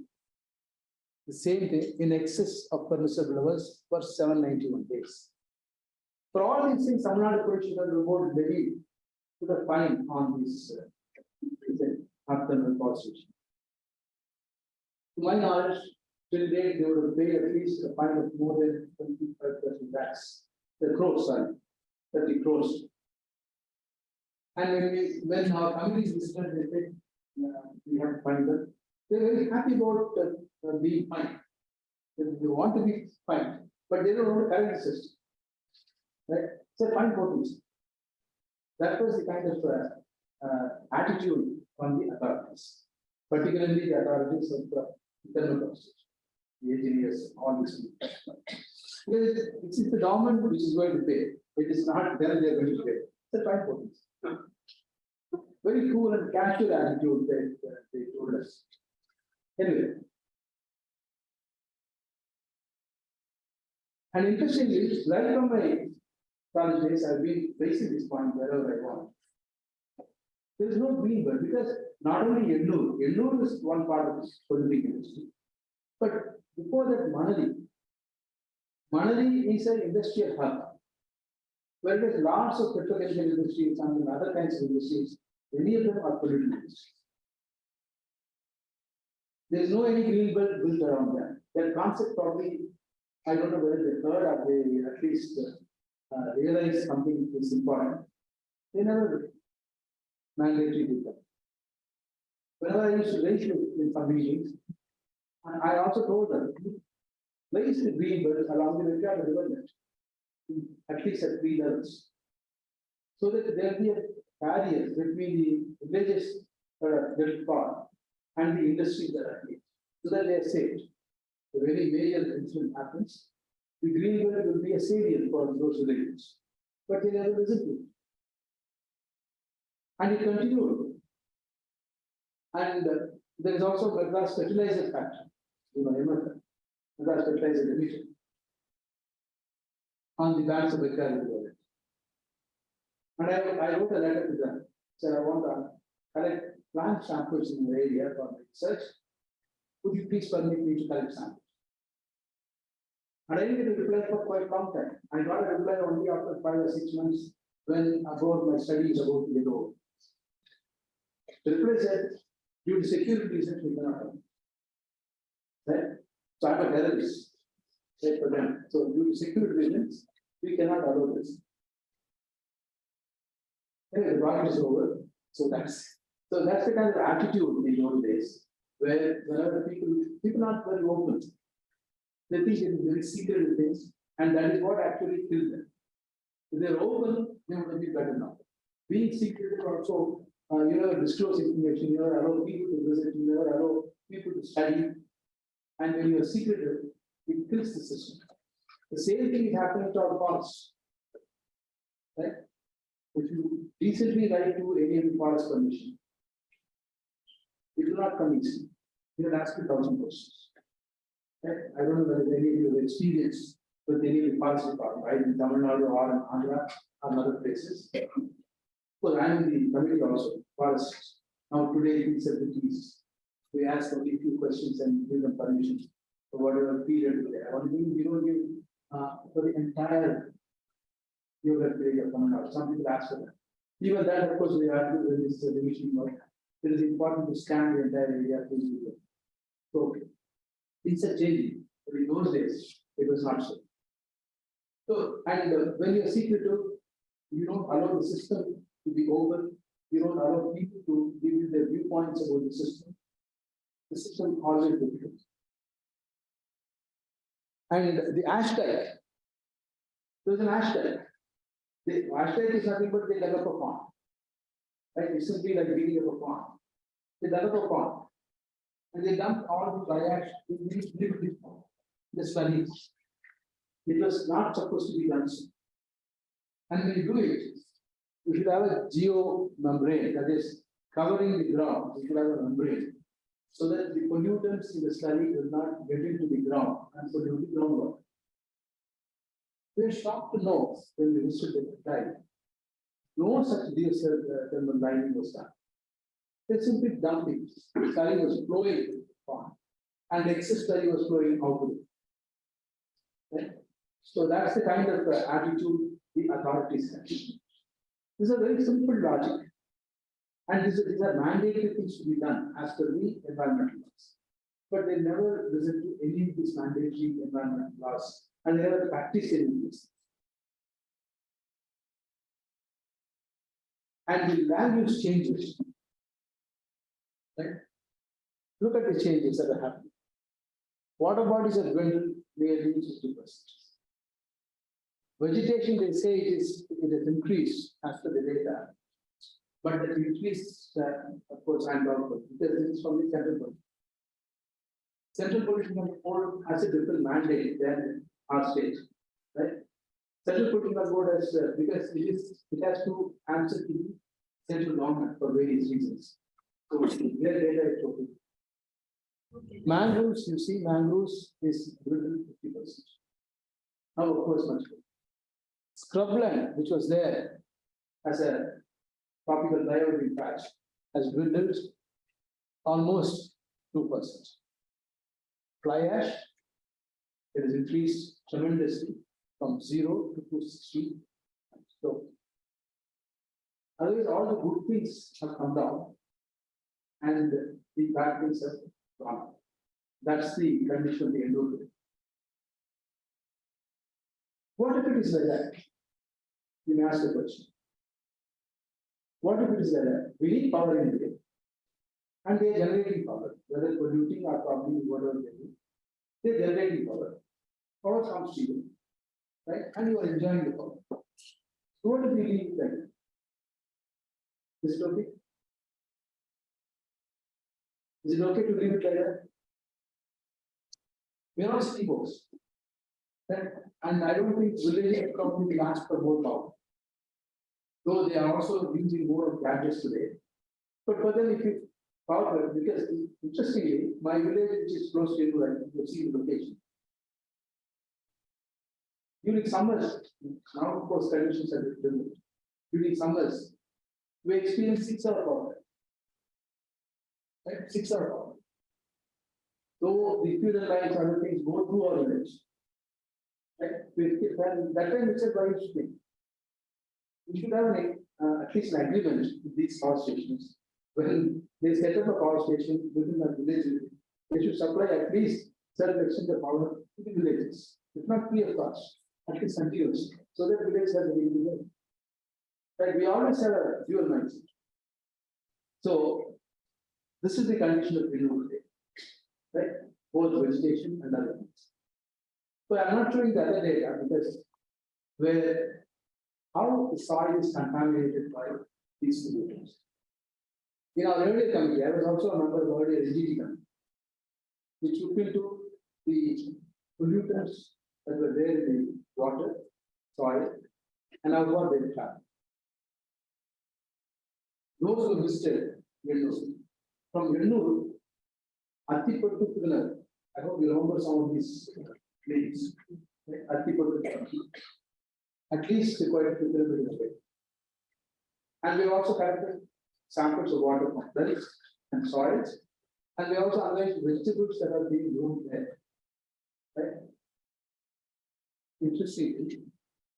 the same thing in excess of permissible levels for 791 days. For all these things, Tamil Nadu Pollution Control Board levied put a fine on this nocturnal power station. To my knowledge, till date, they would have paid at least a fine of more than 25% tax. The crores, sorry, 30 crores. And when our communities visited, they said, we have to find them. They're very happy about being fined. They want to be fined, but they don't want to correct the system. Right? So fine police. That was the kind of attitude from the authorities, particularly the authorities of the internal justice, the engineers, all these people. It's the government which is going to pay. It is not them they are going to pay. It's a fine police. Very cool and casual attitude that they told us. Anyway. And interestingly, right from my college days, I've been facing this point wherever I want. There is no green belt because not only Ennore is one part of this polluting industry, but before that, Manali is an industrial hub, where there's lots of petrochemical industries and other kinds of industries. Many of them are polluting industries. There is no any green belt built around that. That concept probably, I don't know whether they heard or they at least realize something is important. They never mandatory did that. Whenever I used to raise it in some meetings, and I also told them, place the green belt along the river net, at least at 3 levels, so that there will be a barrier between the villages that are built far and the industries that are here, so that they are safe. If any major incident happens, the green belt will be a savior for those villages. But they never listened to it. And it continued. And there is also Madras fertilizer factory, Madras fertilizer division, on the banks of the Krea River. And I wrote a letter to them. Said, I want to collect plant samples in the area for research. Would you please permit me to collect samples? And I didn't get a reply for quite a long time. I got a reply only after 5 or 6 months when about my studies about the law. The reply said, due to security reasons, we cannot help. Right? So I'm a terrorist. Said for them. So due to security reasons, we cannot allow this. Anyway, the project is over. So that's the kind of attitude in those days, where whenever people are very open. They think it is very secret things, and that is what actually killed them. If they're open, they would be better now. Being secret also, you never disclose information, you never allow people to visit, you never allow people to study. And when you are secretive, it kills the system. The same thing is happening to our forests. Right? If you recently write to any of the forest commission, it will not come easy. You will ask 1,000 questions. Right? I don't know whether any of you have experience with any of the forest department, right? In Tamil Nadu or in Andhra or other places. Well, I am in the committee also, forests. Now today it's at the keys. We ask only a few questions and give them permission for whatever period they have. We don't give for the entire geographic area of Tamil Nadu. Some people ask for that. Even that, of course, we have to do this division work. It is important to scan the entire area. So things are changing. But in those days, it was not so. So, and when you are secretive, you don't allow the system to be open. You don't allow people to give you their viewpoints about the system. The system always difficult. And the hashtag, there's an hashtag. The hashtag is nothing but they develop a pond. Right? It's simply like digging up a pond. They develop a pond. And they dump all the fly ash in these little pond. The studies. It was not supposed to be done so. And when you do it, you should have a geo membrane that is covering the ground. You should have a membrane so that the pollutants in the slurry will not get into the ground and pollute the groundwater. We are shocked to know when we visited the site, no such geothermal lining was done. They simply dumping. The slurry was flowing on, and the excess slurry was flowing outward. Right? So that's the kind of attitude the authorities have. This is a very simple logic. And these are mandated things to be done as per the environmental laws. But they never listen to any of these mandatory environmental laws, and they never practice any of this. And the land use changes. Right? Look at the changes that are happening. Water bodies have dwindled nearly 50%. Vegetation, they say it has increased as per the data. But the increase, of course, I'm doubtful because this is from the central government. Central Pollution Control Board has a different mandate than our state, right? Central Pollution Control Board has because it has to answer to the central government for various reasons. So their data is okay. Mangroves, you see, mangroves is within 50%. Now, of course, much more. Scrubland, which was there as a tropical dioxide patch, has dwindled almost 2%. Fly ash, it has increased tremendously from 0 to 260. So, otherwise, all the good things have come down and the bad things have gone up. That's the condition of the Ennore. What if it is like that? You may ask the question. What if it is like that? We need power in India. And they are generating power, whether polluting or probably whatever they do. They are generating power. Power comes to you, right? And you are enjoying the power. So what if we leave it like that? Is it okay? Is it okay to leave it like that? We are not city folks. Right? And I don't think villages probably will ask for more power. Though they are also using more of gadgets today. But for them, if you power, because interestingly, my village, which is close to Ennore, you see the location. During summers, now of course conditions are different. During summers, we experience 6-hour power. Right? 6-hour power. So the fuel lines, other things go through our village. Right? That time it's a very interesting. We should have at least an agreement with these power stations. When they set up a power station within a village, they should supply at least certain extent of power to the villages. It's not free of cost, at least continuous, so that village has a need to live. Right? We always have a dual mindset. So this is the condition of renewal today, right? Both vegetation and other things. So I'm not showing the other data because where how the soil is contaminated by these pollutants. In our earlier committee, I was also a member of the earlier NGT committee, which looked into the pollutants that were there in the water, soil, and how what they travel. Those who visited Ennore, from Ennore, Attipattu to I hope you remember some of these names. Attipattu, at least quite a few kilometers away. And we also collected samples of water from wells and soils, and we also analyzed vegetables that are being grown there. Right? Interestingly,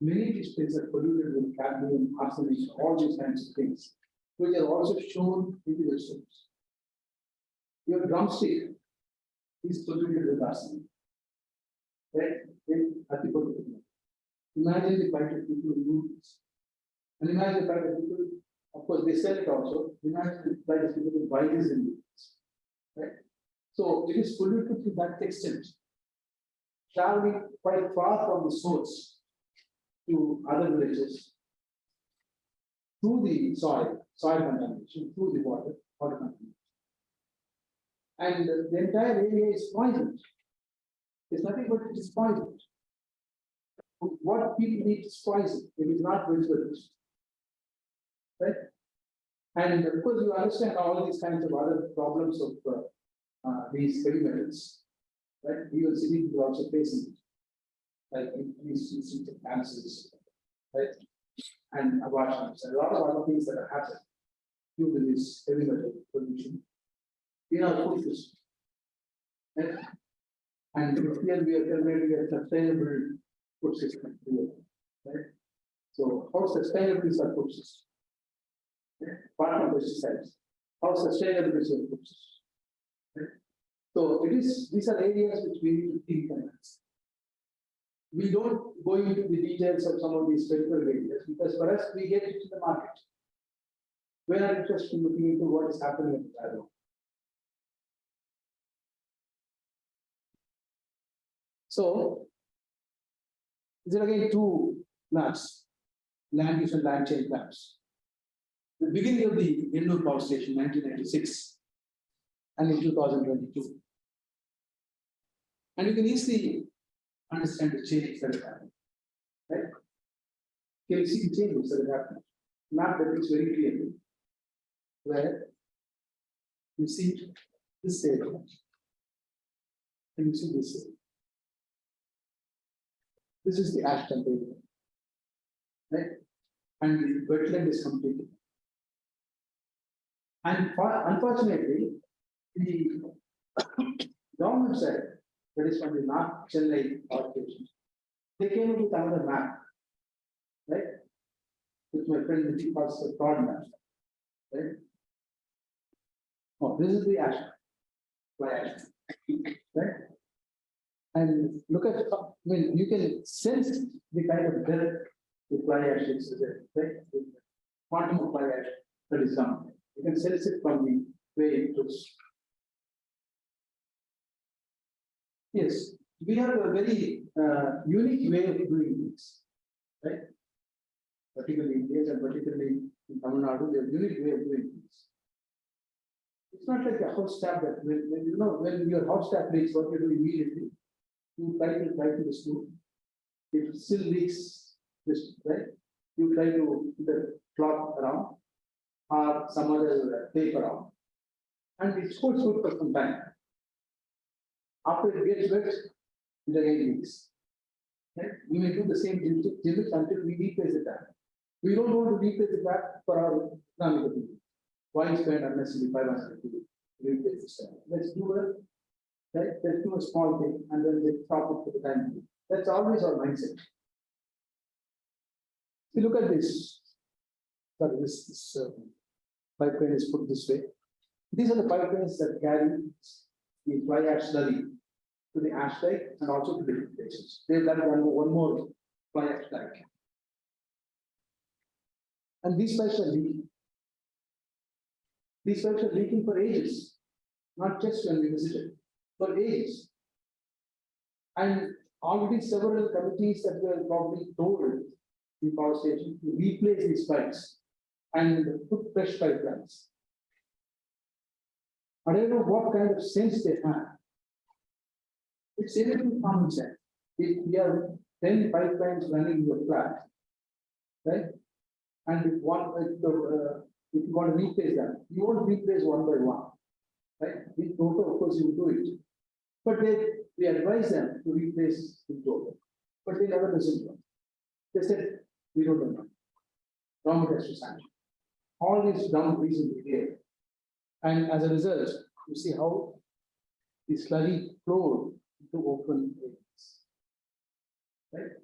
many districts are polluted with cadmium, arsenic, all these kinds of things, which are also shown in the vegetables. Your drumstick is polluted with arsenic. Right? Imagine the kind of people who do this. And imagine the kind of people, of course, they sell it also. Imagine the kind of people who buy this in this. Right? So it is polluted to that extent, traveling quite far from the source to other villages, through the soil contamination, through the water contamination. And the entire area is poisoned. It's nothing but it is poisoned. What people need is poison. It is not vegetables. Right? And of course, you understand all these kinds of other problems of these heavy metals. Right? Even cities are also facing it, like increased usage of cancers, right? And abortions, and a lot of other things that are happening due to this heavy metal pollution in our food system. Right? And here we are creating a sustainable food system here, right? So how sustainable is our food system? Part of pesticides. How sustainable is our food system? Right? So it is, these are areas which we need to think and answer. We don't go into the details of some of these technical areas because for us, we get into the market. We are interested in looking into what is happening in the dialogue. So, there are again two plans, land use and land change plans. The beginning of the Ennore power station, 1996, and in 2022. And you can easily understand the changes that are happening. Right? You can see the changes that are happening. Map that is very clearly. Where you see this area. And you see this area. This is the ash temperature. Right? And the wetland is completed. And unfortunately, the government side, that is from the North Chennai power station, they came up with another map, right? Which my friend Richie calls the fraud map, right? Oh, this is the ash, fly ash, right? And look at, I mean, you can sense the kind of dirt the fly ash is there, right? The quantum of fly ash that is down. You can sense it from the way it looks. Yes, we have a very unique way of doing things, right? Particularly in India and particularly in Tamil Nadu, we have a unique way of doing things. It's not like a house tap that when your house tap leaks, what you do immediately, you try to the screw. If it still leaks, right? You try to put a cloth around or some other tape around, and it holds good for some time. After it gets wet, it again leaks. Right? We may do the same till until we replace the tap. We don't want to replace the tap for our economic ability. Why spend unnecessarily 500 to replace the tap? Let's do it. Right? Let's do a small thing and then let's stop it for the time. That's always our mindset. If you look at this, sorry, this pipeline is put this way. These are the pipelines that carry the fly ash slurry to the ash lake and also to different places. They've done one more fly ash lake. And these pipes are leaking. These pipes are leaking for ages, not just when we visited, for ages. And already several committees that were probably told the power station to replace these pipes and put fresh pipelines. I don't know what kind of sense they have. It's everything common sense. If we have 10 pipelines running in your flat, right? And if you want to replace them, you won't replace one by one, right? With total, of course, you will do it. But we advise them to replace the total. But they never listened to us. They said, we don't know. Government has to sanction. All these dumb reasons are clear. And as a result, you see how the slurry flowed into open areas. Right?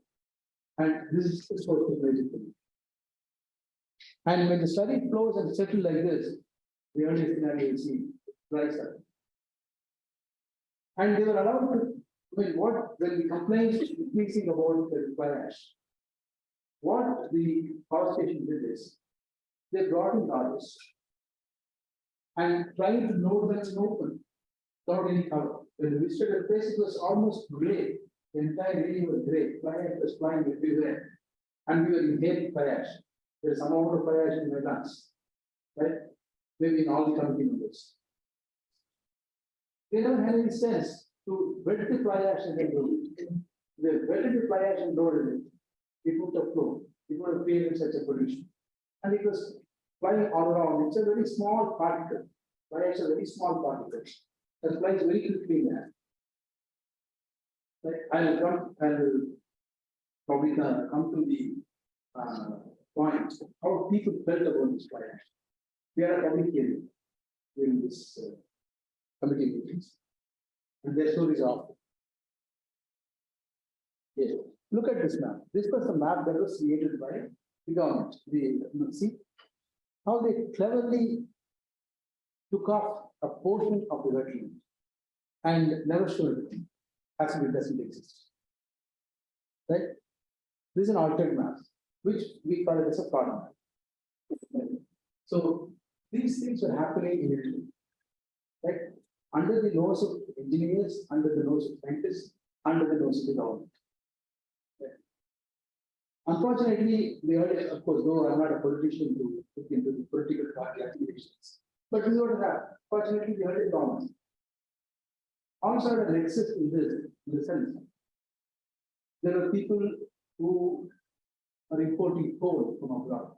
And this is what is major thing. And when the slurry flows and settles like this, the earliest scenario you see dries up. And they were allowed to, when the complaints increasing about the fly ash, what the power station did is, they brought in artists and trying to know that it's open, without any cover. When we visited the place, it was almost gray. The entire area was gray. Fly ash was flying everywhere. And we were inhaling fly ash. There's some amount of fly ash in my lungs, right? Maybe in all the committee members. They don't have any sense to wet the fly ash and then do it. They wetted the fly ash and loaded it. It would have flown. It would have created such a pollution. And it was flying all around. It's a very small particle. Fly ash is a very small particle that flies very quickly in there. Like I'll probably come to the point how people felt about this fly ash. We are a public hearing during this committee meetings, and their stories are often. Yes. Look at this map. This was a map that was created by the government. See how they cleverly took off a portion of the wetland and never showed it as if it doesn't exist. Right? This is an altered map, which we call it as a fraud map. So these things were happening in Italy, right? Under the nose of engineers, under the nose of scientists, under the nose of the government. Right? Unfortunately, of course, though I'm not a politician to look into the political party activities, but this is what happened. Fortunately, the early government also had an excess in the sense. There are people who are importing coal from abroad.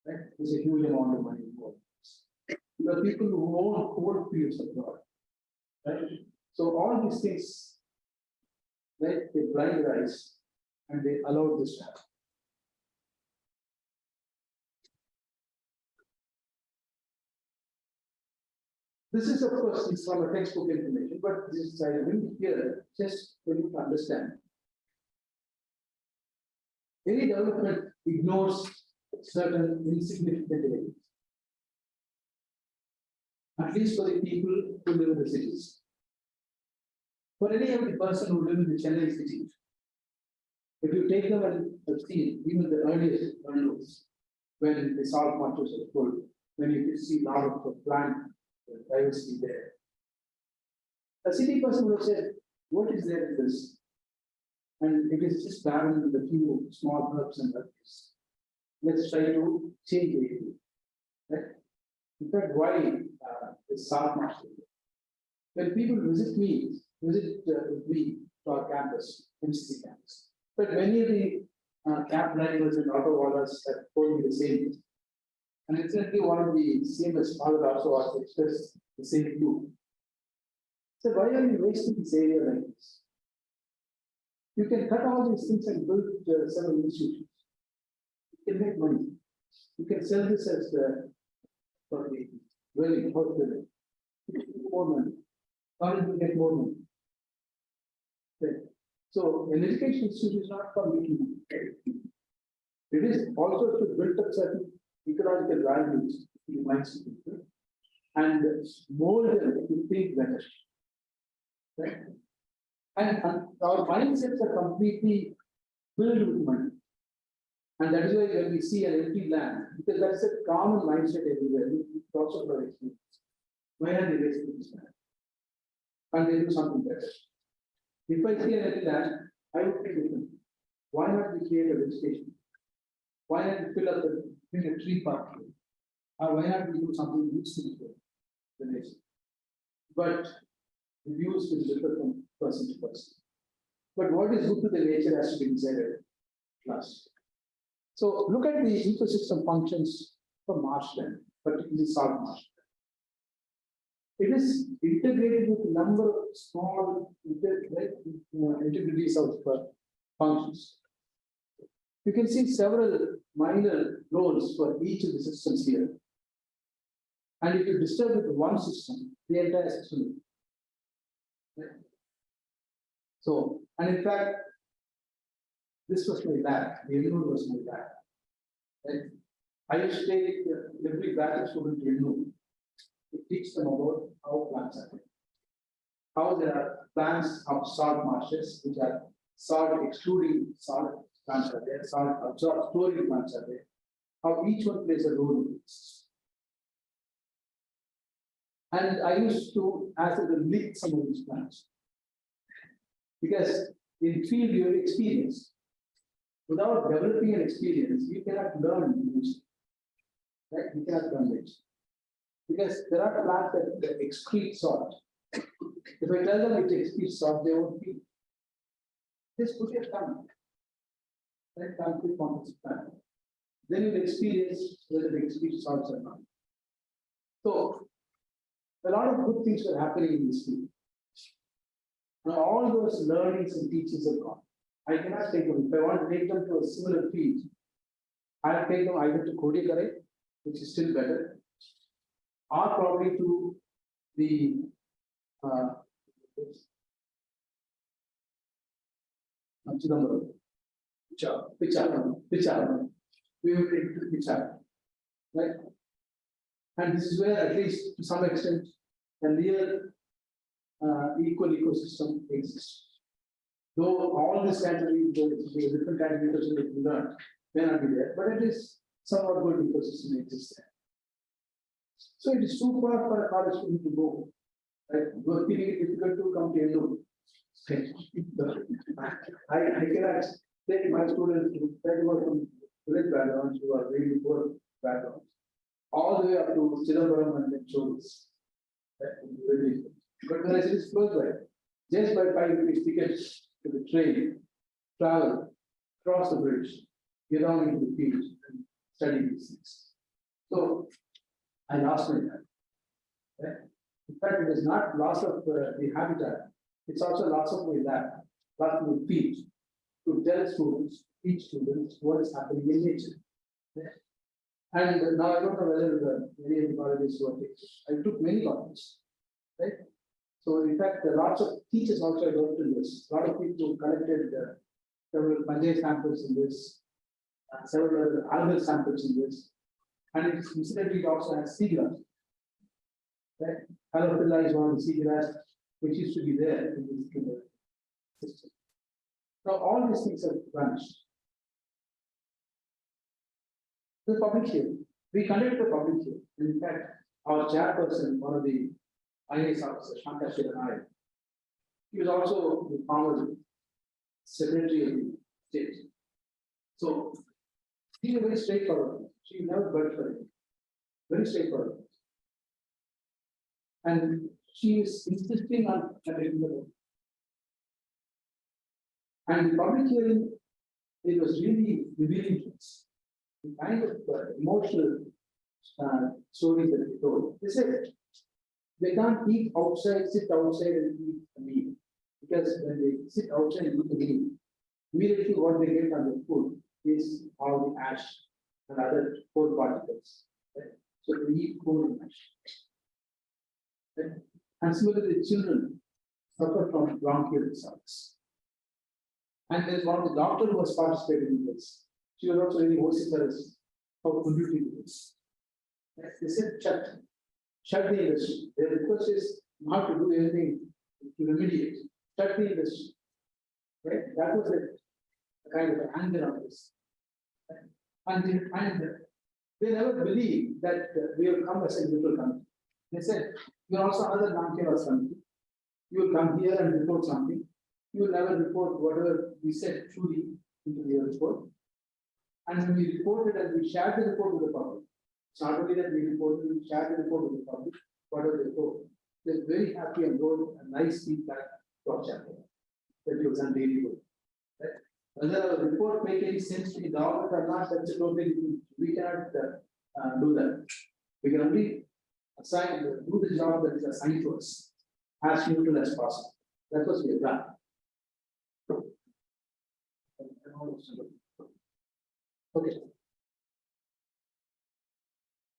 Right? There's a huge amount of money involved. There are people who own coal fields abroad. Right? So all these things, right, they blind their eyes and they allow this to happen. This is, of course, it's from a textbook information, but this is I bring here just for you to understand. Any development ignores certain insignificant elements, at least for the people who live in the cities. For any of the person who live in the Chennai city, if you take them and have seen even the earliest bundles, when the salt marshes are full, when you can see a lot of plant diversity there. A city person would have said, what is there in this? And it is just barren with a few small herbs and herbs. Let's try to change it. Right? In fact, why the salt marsh? When people visit me to our campus, MCC campus, but many of the cab drivers and auto wallahs have told me the same thing. And incidentally, one of the CMS father also asked to express the same view. So why are you wasting this area like this? You can cut all these things and build several institutions. You can make money. You can sell this as for the dwelling, house building. You can get more money. College will get more money. Okay. So an education institute is not for making money. It is also to build up certain ecological values in the minds of people and mold them to think better. Right? And our mindsets are completely filled with money. And that is why when we see an empty land, because that's a common mindset everywhere, we also for experience. Why are they wasting this land? Can they do something better? If I see an empty land, I would think different. Why not we create a vegetation? Why not we fill up a tree park? Or why not we do something useful for the nation? But the views will differ from person to person. But what is good to the nature has to be decided last. So look at the ecosystem functions for marshland, particularly salt marshland. It is integrated with a number of small integrities of functions. You can see several minor roles for each of the systems here. And if you disturb with one system, the entire system. Right? So, and in fact, this was my lab, the Ennore was my lab. Right? I used to take every graduate student to Ennore to teach them about how plants are made. How there are plants of salt marshes, which are salt excluding salt plants are there, salt absorbed storing plants are there. How each one plays a role in this. And I used to ask them to link some of these plants. Because in field you have experience. Without developing an experience, you cannot learn nature. Right? You cannot learn nature. Because there are plants that excrete salt. If I tell them it excretes salt, they won't feel. Just put your tongue. Right? Tongue click on this plant. Then you'll experience whether it excretes salts or not. So, a lot of good things were happening in this field. Now, all those learnings and teachings are gone. I cannot take them. If I want to take them to a similar field, I'll take them either to Krea, which is still better, or probably to the Pichar. We will take it to Pichar. Right? And this is where, at least to some extent, a real equal ecosystem exists. Though all these categories, the different categories that we learn may not be there, but it is somewhat good ecosystem exists there. So it is too far for a college student to go. Right? Working it difficult to come to Ennore. I cannot take my students who work from village backgrounds who are really poor backgrounds, all the way up to Chidambaram and then Cholis. But when I say it's close by, just by 5 rupees tickets to the train, travel, cross the bridge, get down into the field and study these things. So I lost my time. Right? In fact, it is not loss of the habitat, it's also loss of my lab, loss of my field to tell students, teach students what is happening in nature. Right? And now I don't know whether many of the colleges who are taking. I took many colleges. Right? So in fact, lots of teachers also worked in this. A lot of people collected several Madras samples in this, several other algal samples in this, and it's incidentally also has seagrass. Right? Halophila is one of the seagrass which used to be there in the system. Now all these things have vanished. The public hearing. We conducted a public hearing. In fact, our chairperson, one of the IAS officers, Ennore, he was also the former secretary of the state. So he was very straightforward. She never budged for him. Very straightforward. And she is insisting on conducting the vote. And the public hearing, it was really revealing to us the kind of emotional stories that they told. They said they can't eat outside, sit outside and eat a meal. Because when they sit outside and eat a meal, immediately what they get on the food is all the ash and other coal particles. Right? So they eat coal and ash. Right? And similarly, the children suffer from bronchial disorders. And there's one of the doctor who was participating in this. She was also very vociferous how polluted it is. They said, shut the industry. Their request is not to do anything to remediate. Shut the industry. Right? That was a kind of anger on this. And they never believed that we will come as a neutral country. They said, you are also another non-chaos country. You will come here and report something. You will never report whatever we said truly into your report. And when we reported and we shared the report with the public, it's not only that we reported, we shared the report with the public, whatever they report. They're very happy and wrote a nice feedback to our chapter that you have done really good. Right? Whether a report make any sense to the government or not, that's a totally, we cannot do that. We can only assign, do the job that is assigned to us as neutral as possible. That's what we have done. Okay.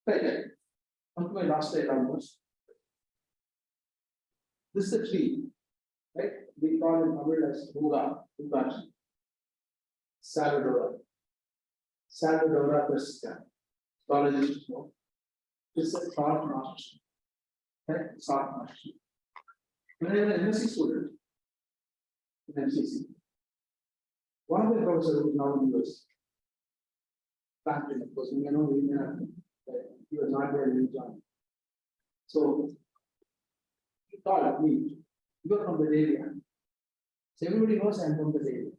Right. Come to my last slide almost. This is a tree, right? We call it in Tamil as Buga, Bugachi. Salvadora. Salvadora persistens. Biologists know. This is a short notch. Right? Short notch. When I was an MSc student in MCC, one of the professors who is now in the US, of course, we know he was not there when he joined. So he called me, you are from the area. So everybody knows I am from the area.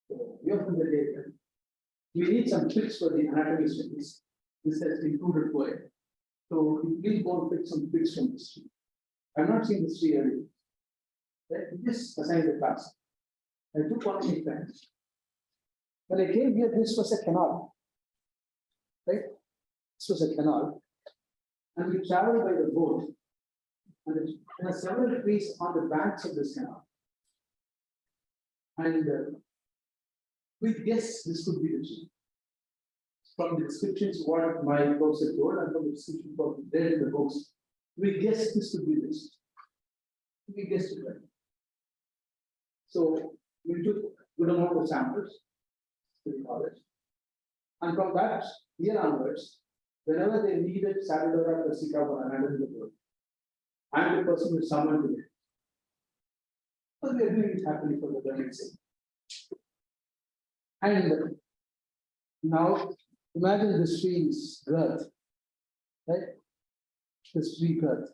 So you are from the area. We need some tricks for the anatomy studies. This has included for it. So please go and pick some tricks from this tree. I have not seen this tree earlier. Right? Just assign the class. I took one of my friends. When I came here, this was a canal. Right? This was a canal. And we traveled by the boat. And there are several trees on the banks of this canal. And we guessed this could be the tree. From the descriptions, what my professor told, and from the description there in the books, we guessed this could be this. We guessed it right. So we took good amount of samples to the college. And from that year onwards, whenever they needed Salvadora persica for another in the world, I'm the person who summoned it. So we are doing it happily for the learning sake. And now imagine this tree's girth, right? This tree girth.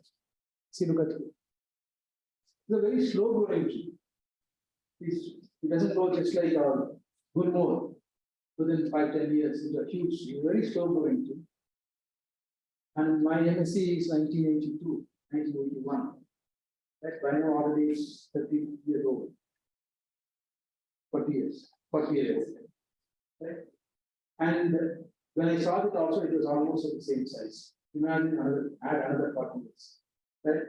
See, look at it. It's a very slow growing tree. It doesn't grow just like a good more. Within 5-10 years, it's a huge tree, very slow growing tree. And my MSc is 1982, 1981. That by now already is 30 years old. 40 years. Right? And when I saw it also, it was almost of the same size. Imagine add another 40 years. Right?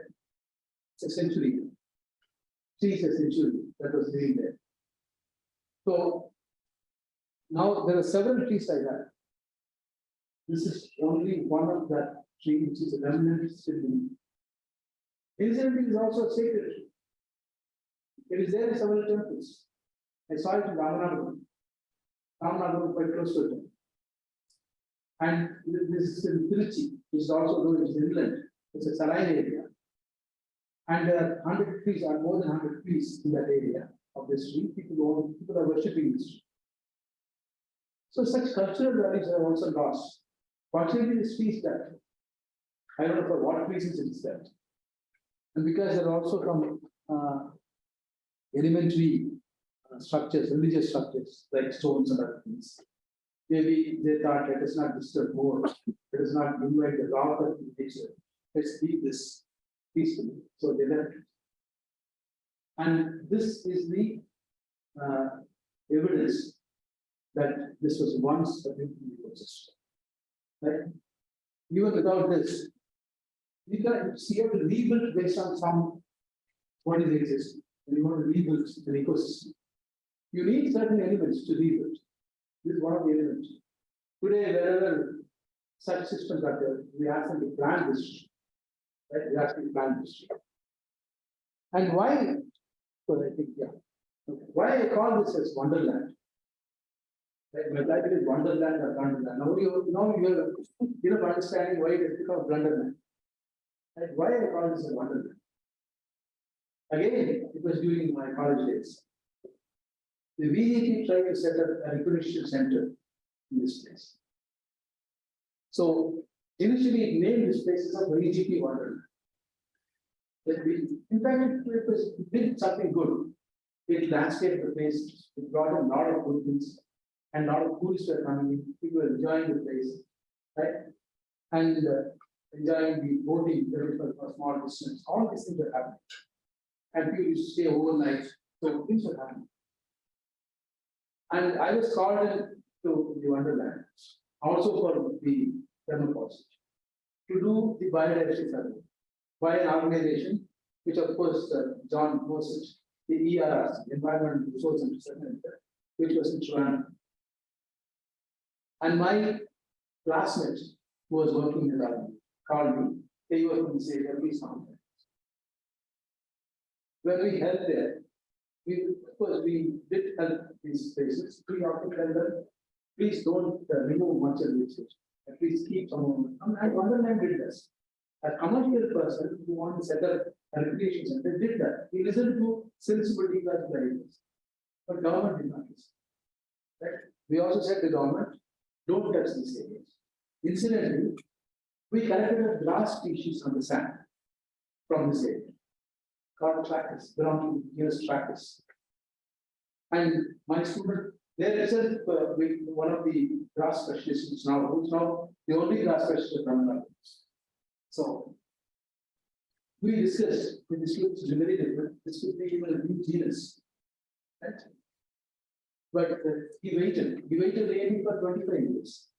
It's a century. Trees a century that was living there. So now there are several trees like that. This is only one of that tree, which is a remnant still living. Incidentally, is also a sacred tree. It is there in several temples. I saw it in Ramanathan. Ramanathan quite close to it. And this is in Tiruchi, which is also known as inland. It's a saline area. And there are 100 trees, or more than 100 trees in that area of this tree. People are worshipping this tree. So such cultural values are also lost. Fortunately, this tree is dead. I don't know for what reasons it is dead. And because there are also some elementary structures, religious structures, like stones and other things. Maybe they thought, let us not disturb more, let us not invite the wrath of nature, let's leave this peacefully. So they left it. And this is the evidence that this was once a beautiful ecosystem. Right? Even without this, you have to rebuild based on some what is existing. When you want to rebuild an ecosystem, you need certain elements to rebuild. This is one of the elements. Today, wherever such systems are there, we ask them to plan this. Right? We ask them to plan this. And why? So I think, yeah. Okay. Why I call this as Wonderland? Right? My title is Wonderland or Blunderland. Now you have understanding why it has become Blunderland. Right? Why I call this a Wonderland? Again, it was during my college days. The VDP tried to set up a recognition center in this place. So initially it named this place as a VGP Wonderland. In fact, it did something good. It landscaped the place, it brought a lot of good things, and a lot of tourists were coming in, people were enjoying the place, right? And enjoying the boating for small distance, all these things were happening. And people used to stay overnight, so things were happening. And I was called in to the Wonderland, also for the thermal to do the biodiversity survey by an organization, which of course John knows it, the ERRs, Environmental Resource and Research Center, which was in Toronto. And my classmate who was working in the called me, they were from the same please mountain. When we helped there, of course we did help these places. We often tell them, please don't remove much of this, at least keep some of it. And Wonderland did this. A commercial person who wanted to set up a recreation center did that. He listened to sensibility by the areas. But government did not listen. Right? We also said to the government, don't touch these areas. Incidentally, we collected a grass species on the sand from this area, called tractus, belonging to genus tractus. And my student, there is one of the grass specialists who's now the only grass specialist from Nadu. So we discussed with the students very different. This could be even a new genus, right? But he waited really for 25 years.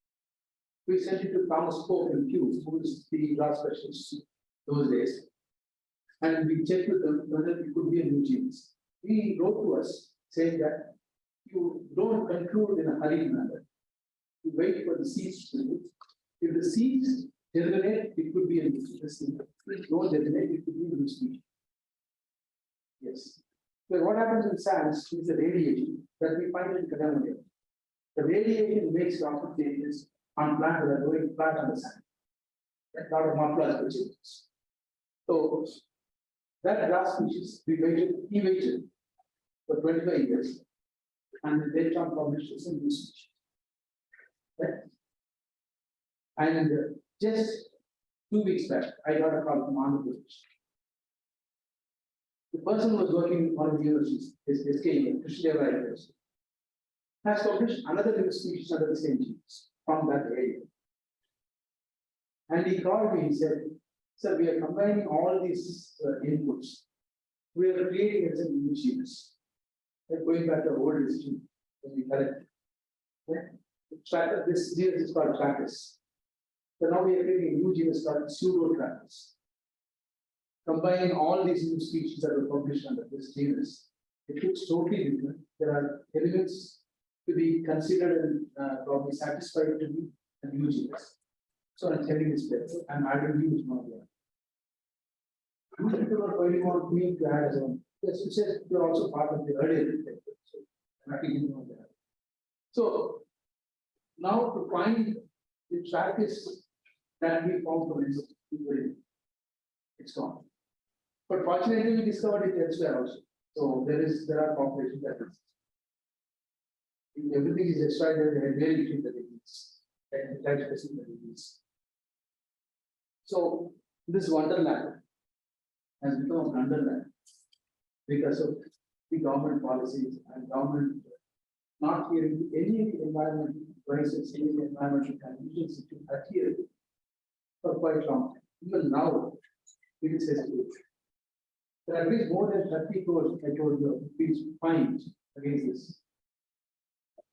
We sent it to Thomas Pope and Hughes, who was the grass specialist those days, and we checked with them whether it could be a new genus. He wrote to us saying that you don't conclude in a hurried manner. You wait for the seeds to move. If the seeds germinate, it could be a new species. If it don't germinate, it could be a new species. Yes. So what happens in sands is the radiation that we find in Krea. The radiation makes lots of changes on plants that are growing flat on the sand. That's not a morphological changes. So that grass species, he waited for 25 years, and the data published is a new species. Right? And just 2 weeks back, I got a call from Andhra Pradesh. The person who was working in one of the universities, SK, Krishna University, has published another new species under the same genus from that area. And he called me, he said, sir, we are combining all these inputs. We are creating as a new genus. Like going back to our old history, when we collect. This genus is called Tractus. So now we are creating a new genus called Pseudo-Tractus. Combining all these new species that were published under this genus, it looks totally different. There are elements to be considered and probably satisfied to be a new genus. So I'm telling this place, I'm adding new one here. People are pointing out me to add as well. Yes, you said you're also part of the earlier detector. So I'm happy to know that. So now to find the Tractus that we found from it's gone. But fortunately, we discovered it elsewhere also. So there are populations that exist. If everything is destroyed, then they have very little the disease, and type specific disease. So this Wonderland has become a Blunderland because of the government policies and government not hearing any environmental crisis, any environmental conditions to adhere for quite long time. Even now, it is hesitant. There are at least more than 30 crores, I told you, rupees fines against this.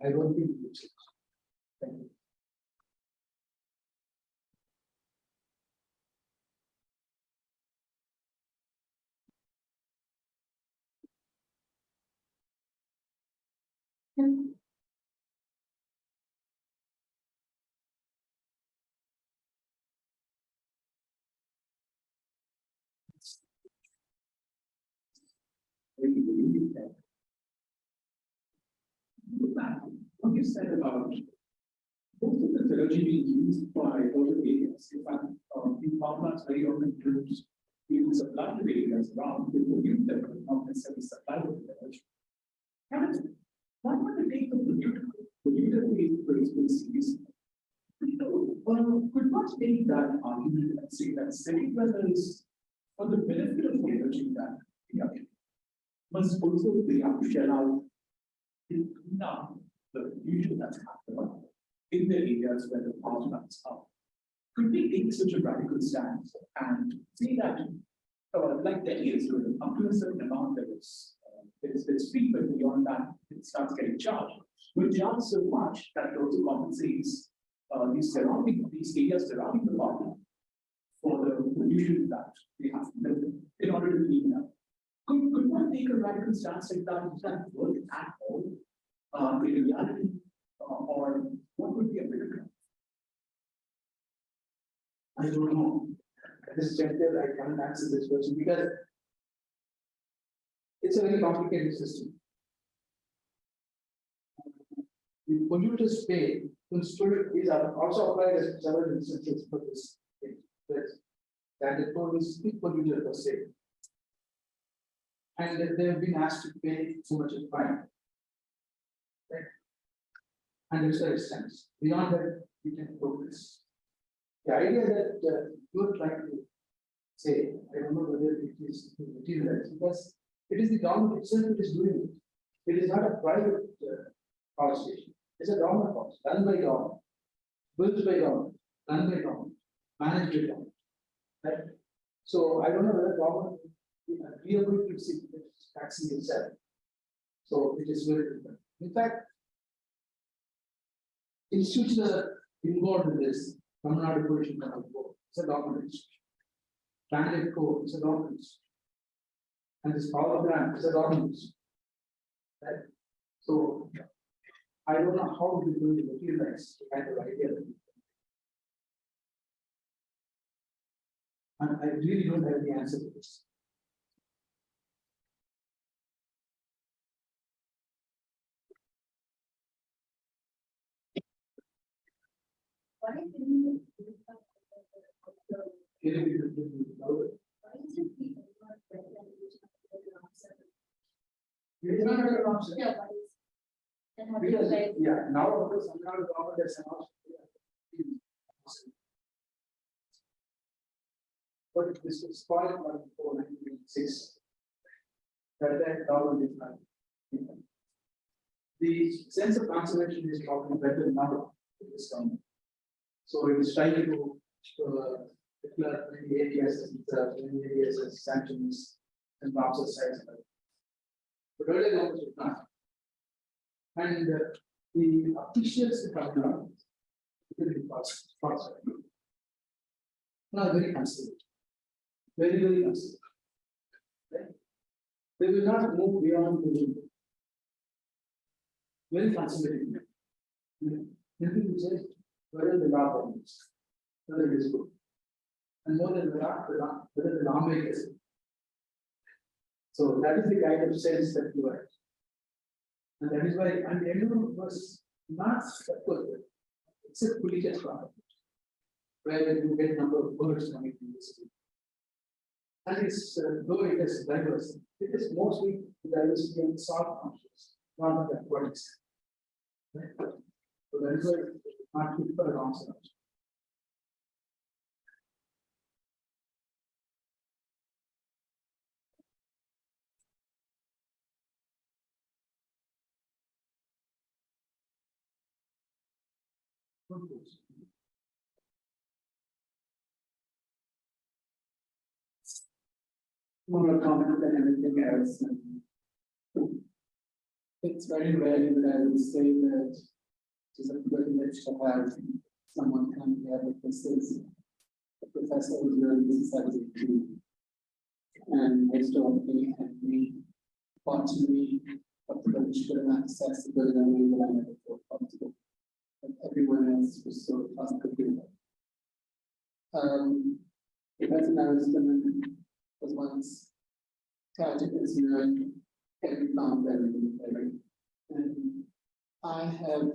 I don't think it will change. Thank you. What you said about most of the technology being used by other areas, in fact, in farmlands very often use even supply to areas around the use them, not necessarily supply to the technology. And why would it take the polluter who is placed with series. Could not make that argument and say that setting weather is for the benefit of the energy that we are getting, must also be able to shell out now the pollution that's happening in the areas where the power plants are. Could we take such a radical stance and say that, like Delhi is doing, up to a certain amount it's free, but beyond that, it starts getting charged. We charge so much that it also compensates these areas surrounding the power for the pollution that they have in order to clean up. Could one take a radical stance like that? Does that work at all in reality? Or what would be a better ground? I don't know. At this juncture, I can't answer this question because it's a very complicated system. The polluters pay. These are also applied as several instances for this thing. That the police big polluter per se. And they have been asked to pay so much of fine. Right? And there's a extent. Beyond that, we can progress. The idea that you're trying to say, I don't know whether it is materialized, because it is the government itself that is doing it. It is not a private power station. It's a government house, done by government, built by government, done by government, managed by government. Right? So I don't know whether government will be agreeable to see taxing itself. So it is very different. In fact, institutions are involved in this. Tamil Nadu Pollution Control Board, it's a government institution. Transit Code, it's a government institution. And this power plant is a government institution. Right? So I don't know how we will materialize the kind of idea. And I really don't have the answer to this. Why didn't you It is not a good answer. Yeah, but it's. Then have you Because, like, yeah, now of course, some kind of government has announced. But this was spoiled by before 1986. That government is not. The sense of conservation is probably better now in this government. So it is trying to declare many areas as sanctions and Ramsar sites. But earlier government did not. And the officials in Tamil Nadu will be faster. Now very conservative. Very, very conservative. Right? They will not move beyond the limit. Very conservative. Nothing to say whether the law permits, whether it is good. And more than the law, whether the lawmakers. So that is the kind of sense that you have. And that is why, and Ennore was not separate, except religious product, where you get number of birds coming from the city. And it's, though it is diverse, it is mostly diversity in the soft functions, not the aquatics. Right? So that is why it's not good for a long term. More comment than anything else. It's very rare that I would say that it is a privilege to have someone come here because this the professor was really society and most of me and me fortunately approached and access to the learning that I never thought possible. But everyone else was so positive. Professor Narasimhan was once tragic as you every plant very. And I have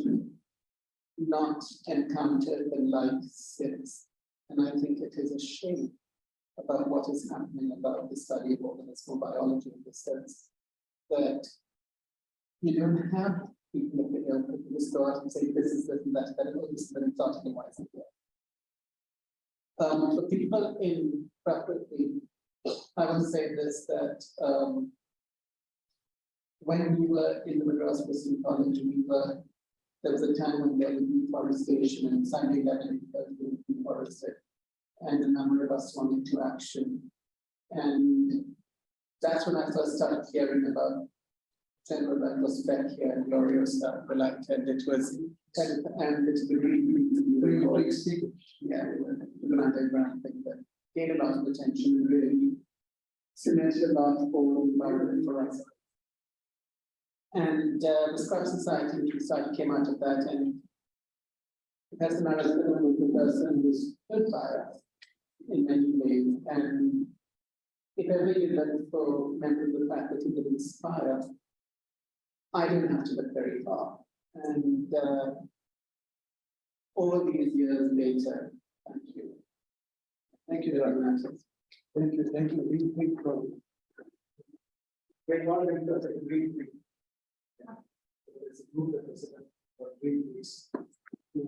not encountered the like since. And I think it is a shame about what is happening about the study of organismal biology in the sense that you don't have people in the store and say this is this and that's better, this is better, it's actually why isn't there. For people in property, I would say this that when we were in the Madras Christian College, there was a time when there was deforestation and Sunday 11 was deforested, and a number of us went into action. And that's when I first started hearing about General that was back here and glorious stuff, and it was and it's the green speaking. Yeah, the underground thing that gained a lot of attention and really cemented a lot for us. And the Scotch Society came out of that, and because the Narasimhan was the person who stood by us in many ways, and if ever you look for members of the faculty that inspire, I didn't have to look very far. And all these years later, thank you. Thank you very much. Thank you. Really quick problem. When one enters a green tree, there's a group that is for green trees to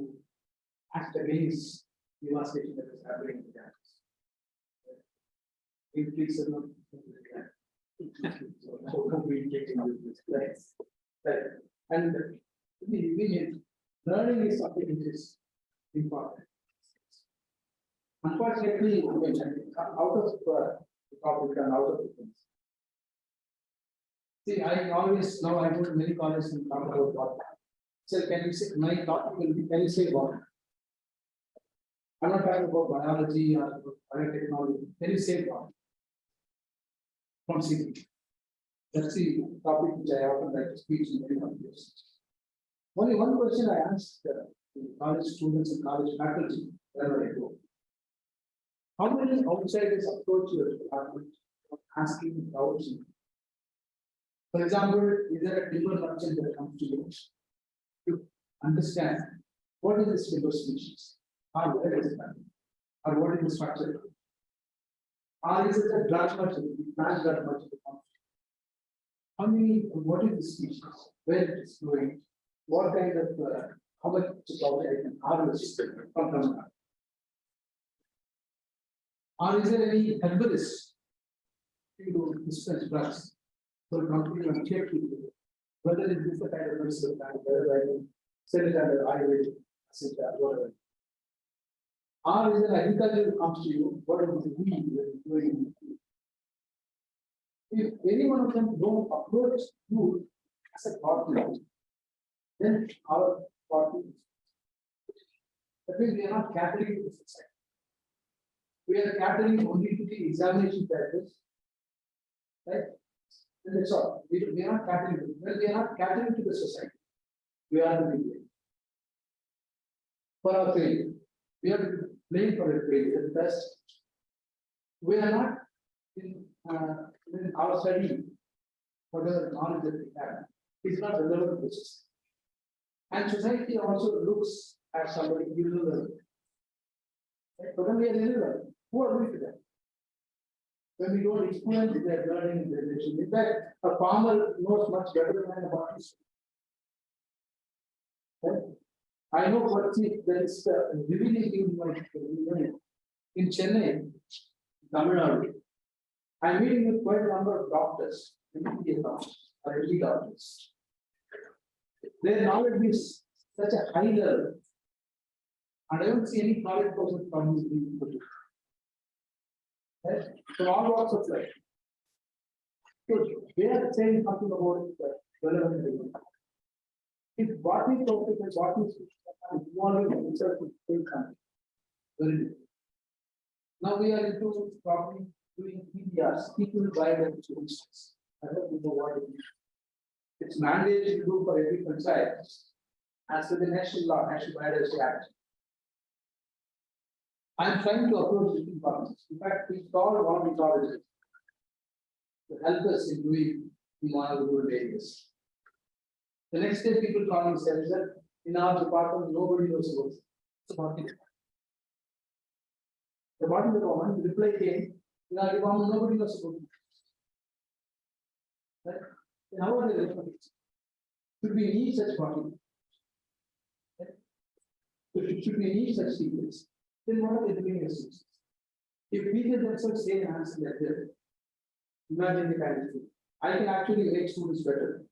act against devastation that is happening in the campus. Green trees are not so communicating with this place. Right. And learning is something which is important. Unfortunately, out of the topic and out of the things. See, I always now I go to many colleges and talk about water. So can you say my topic will be can you say water? I'm not talking about biology or biotechnology. Can you say water? From city. That's the topic which I often like to speak in many places. Only one question I asked the college students and college faculty wherever I go. How many outsiders approach your department asking doubts? For example, is there a timber merchant that comes to you to understand what is this timber species? Or where is it coming? Or what is the structure? Or is it a glass merchant? Glass merchant. How many, what is the species? Where it is growing? What kind of, how much supply I can harvest from them? Or is there any herbalist to dispense drugs for a company and check people? Whether it is the kind of medicine, whether I can sell it under Ayurvedic, whatever. Or is there an agriculture that comes to you? What is the weed doing? If any one of them don't approach you as a partner, then our partner, that means we are not catering to the society. We are catering only to the examination practice, right? And that's all. We are not catering to, well, we are not catering to the society. We are the big for our failure. We are playing for a failure. The best. We are not in our study, whatever knowledge that we have, is not relevant to society. And society also looks at somebody irrelevant. Right? But when we are irrelevant, who are we to them? When we don't experience their learning and their relation. In fact, a farmer knows much better than a botanist. Right? I know what there is revealing in Chennai, Tamil Nadu. I'm meeting with quite a number of doctors, MBBS doctors, or MD doctors. Their knowledge is such a high level, and I don't see any college person from this being put. Right? From all walks of life. Good. They are saying something about the relevant thing. If botany topic and botany involving research in the same country, very good. Now we are into probably doing PBRs, people biodiversity instance. I don't know what it is. It's mandated to do for every panchayat as per the national law, National Biodiversity Act. I am trying to approach different problems. In fact, we called one of the colleges to help us in doing the rural areas. The next day, people call me said that in our department, nobody knows about it. The bottom of the one reply came, in our department, nobody knows about it. Right? In our department, Should we need such body? Should we need such teachers? Then what are they doing as teachers? If teachers themselves say an answer like that, imagine the kind of thing. I can actually make students better.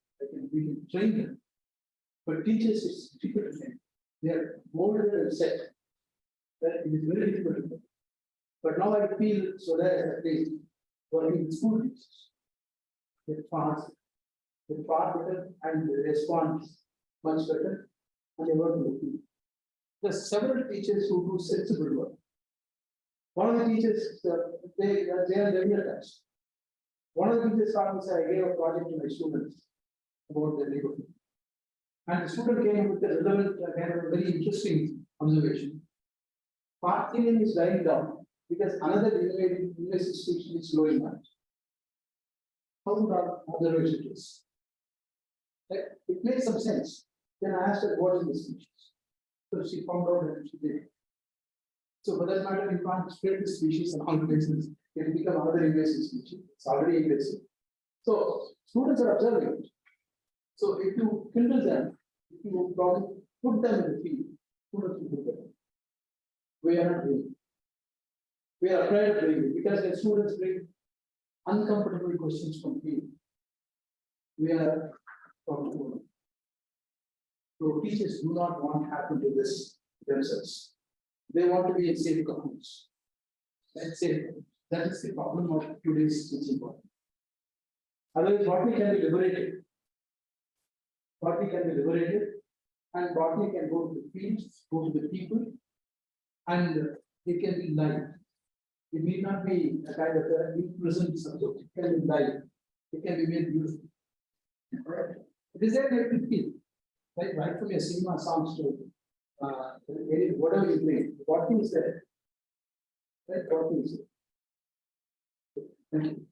We can train them. But teachers is difficult to train. They are molded and set. That it is very difficult to train. But now I feel so that at least working with school teachers. They fast better and they respond much better and they work with people. There are several teachers who do sensible work. One of the teachers, they are regular touch. One of the teachers found this, I gave a project to my students about the neighborhood. And the student came with a relevant, kind of a very interesting observation. Path cleaning is dying down because another institution is slowing down. How would our observation is? It makes some sense. Then I asked her what is the species. So she found out that she did. So for that matter, you can't spread the species among places. It will become another invasive species. It's already invasive. So students are observing it. So if you kindle them, if you probably put them in the field, students will do better. We are not doing it. We are afraid of doing it because when students bring uncomfortable questions from field, we are comfortable. So teachers do not want to happen to this themselves. They want to be in safe cocoons. Let's say that is the problem of today's teaching body. Otherwise, botany can be liberated. Botany can be liberated, and botany can go to the fields, go to the people, and it can be live. It need not be a kind of an imprisoned subject. It can be live. It can be made beautiful. Right? It is there to feel. Right from your cinema sounds to whatever you play, what is there? Right, what is it? Thank you.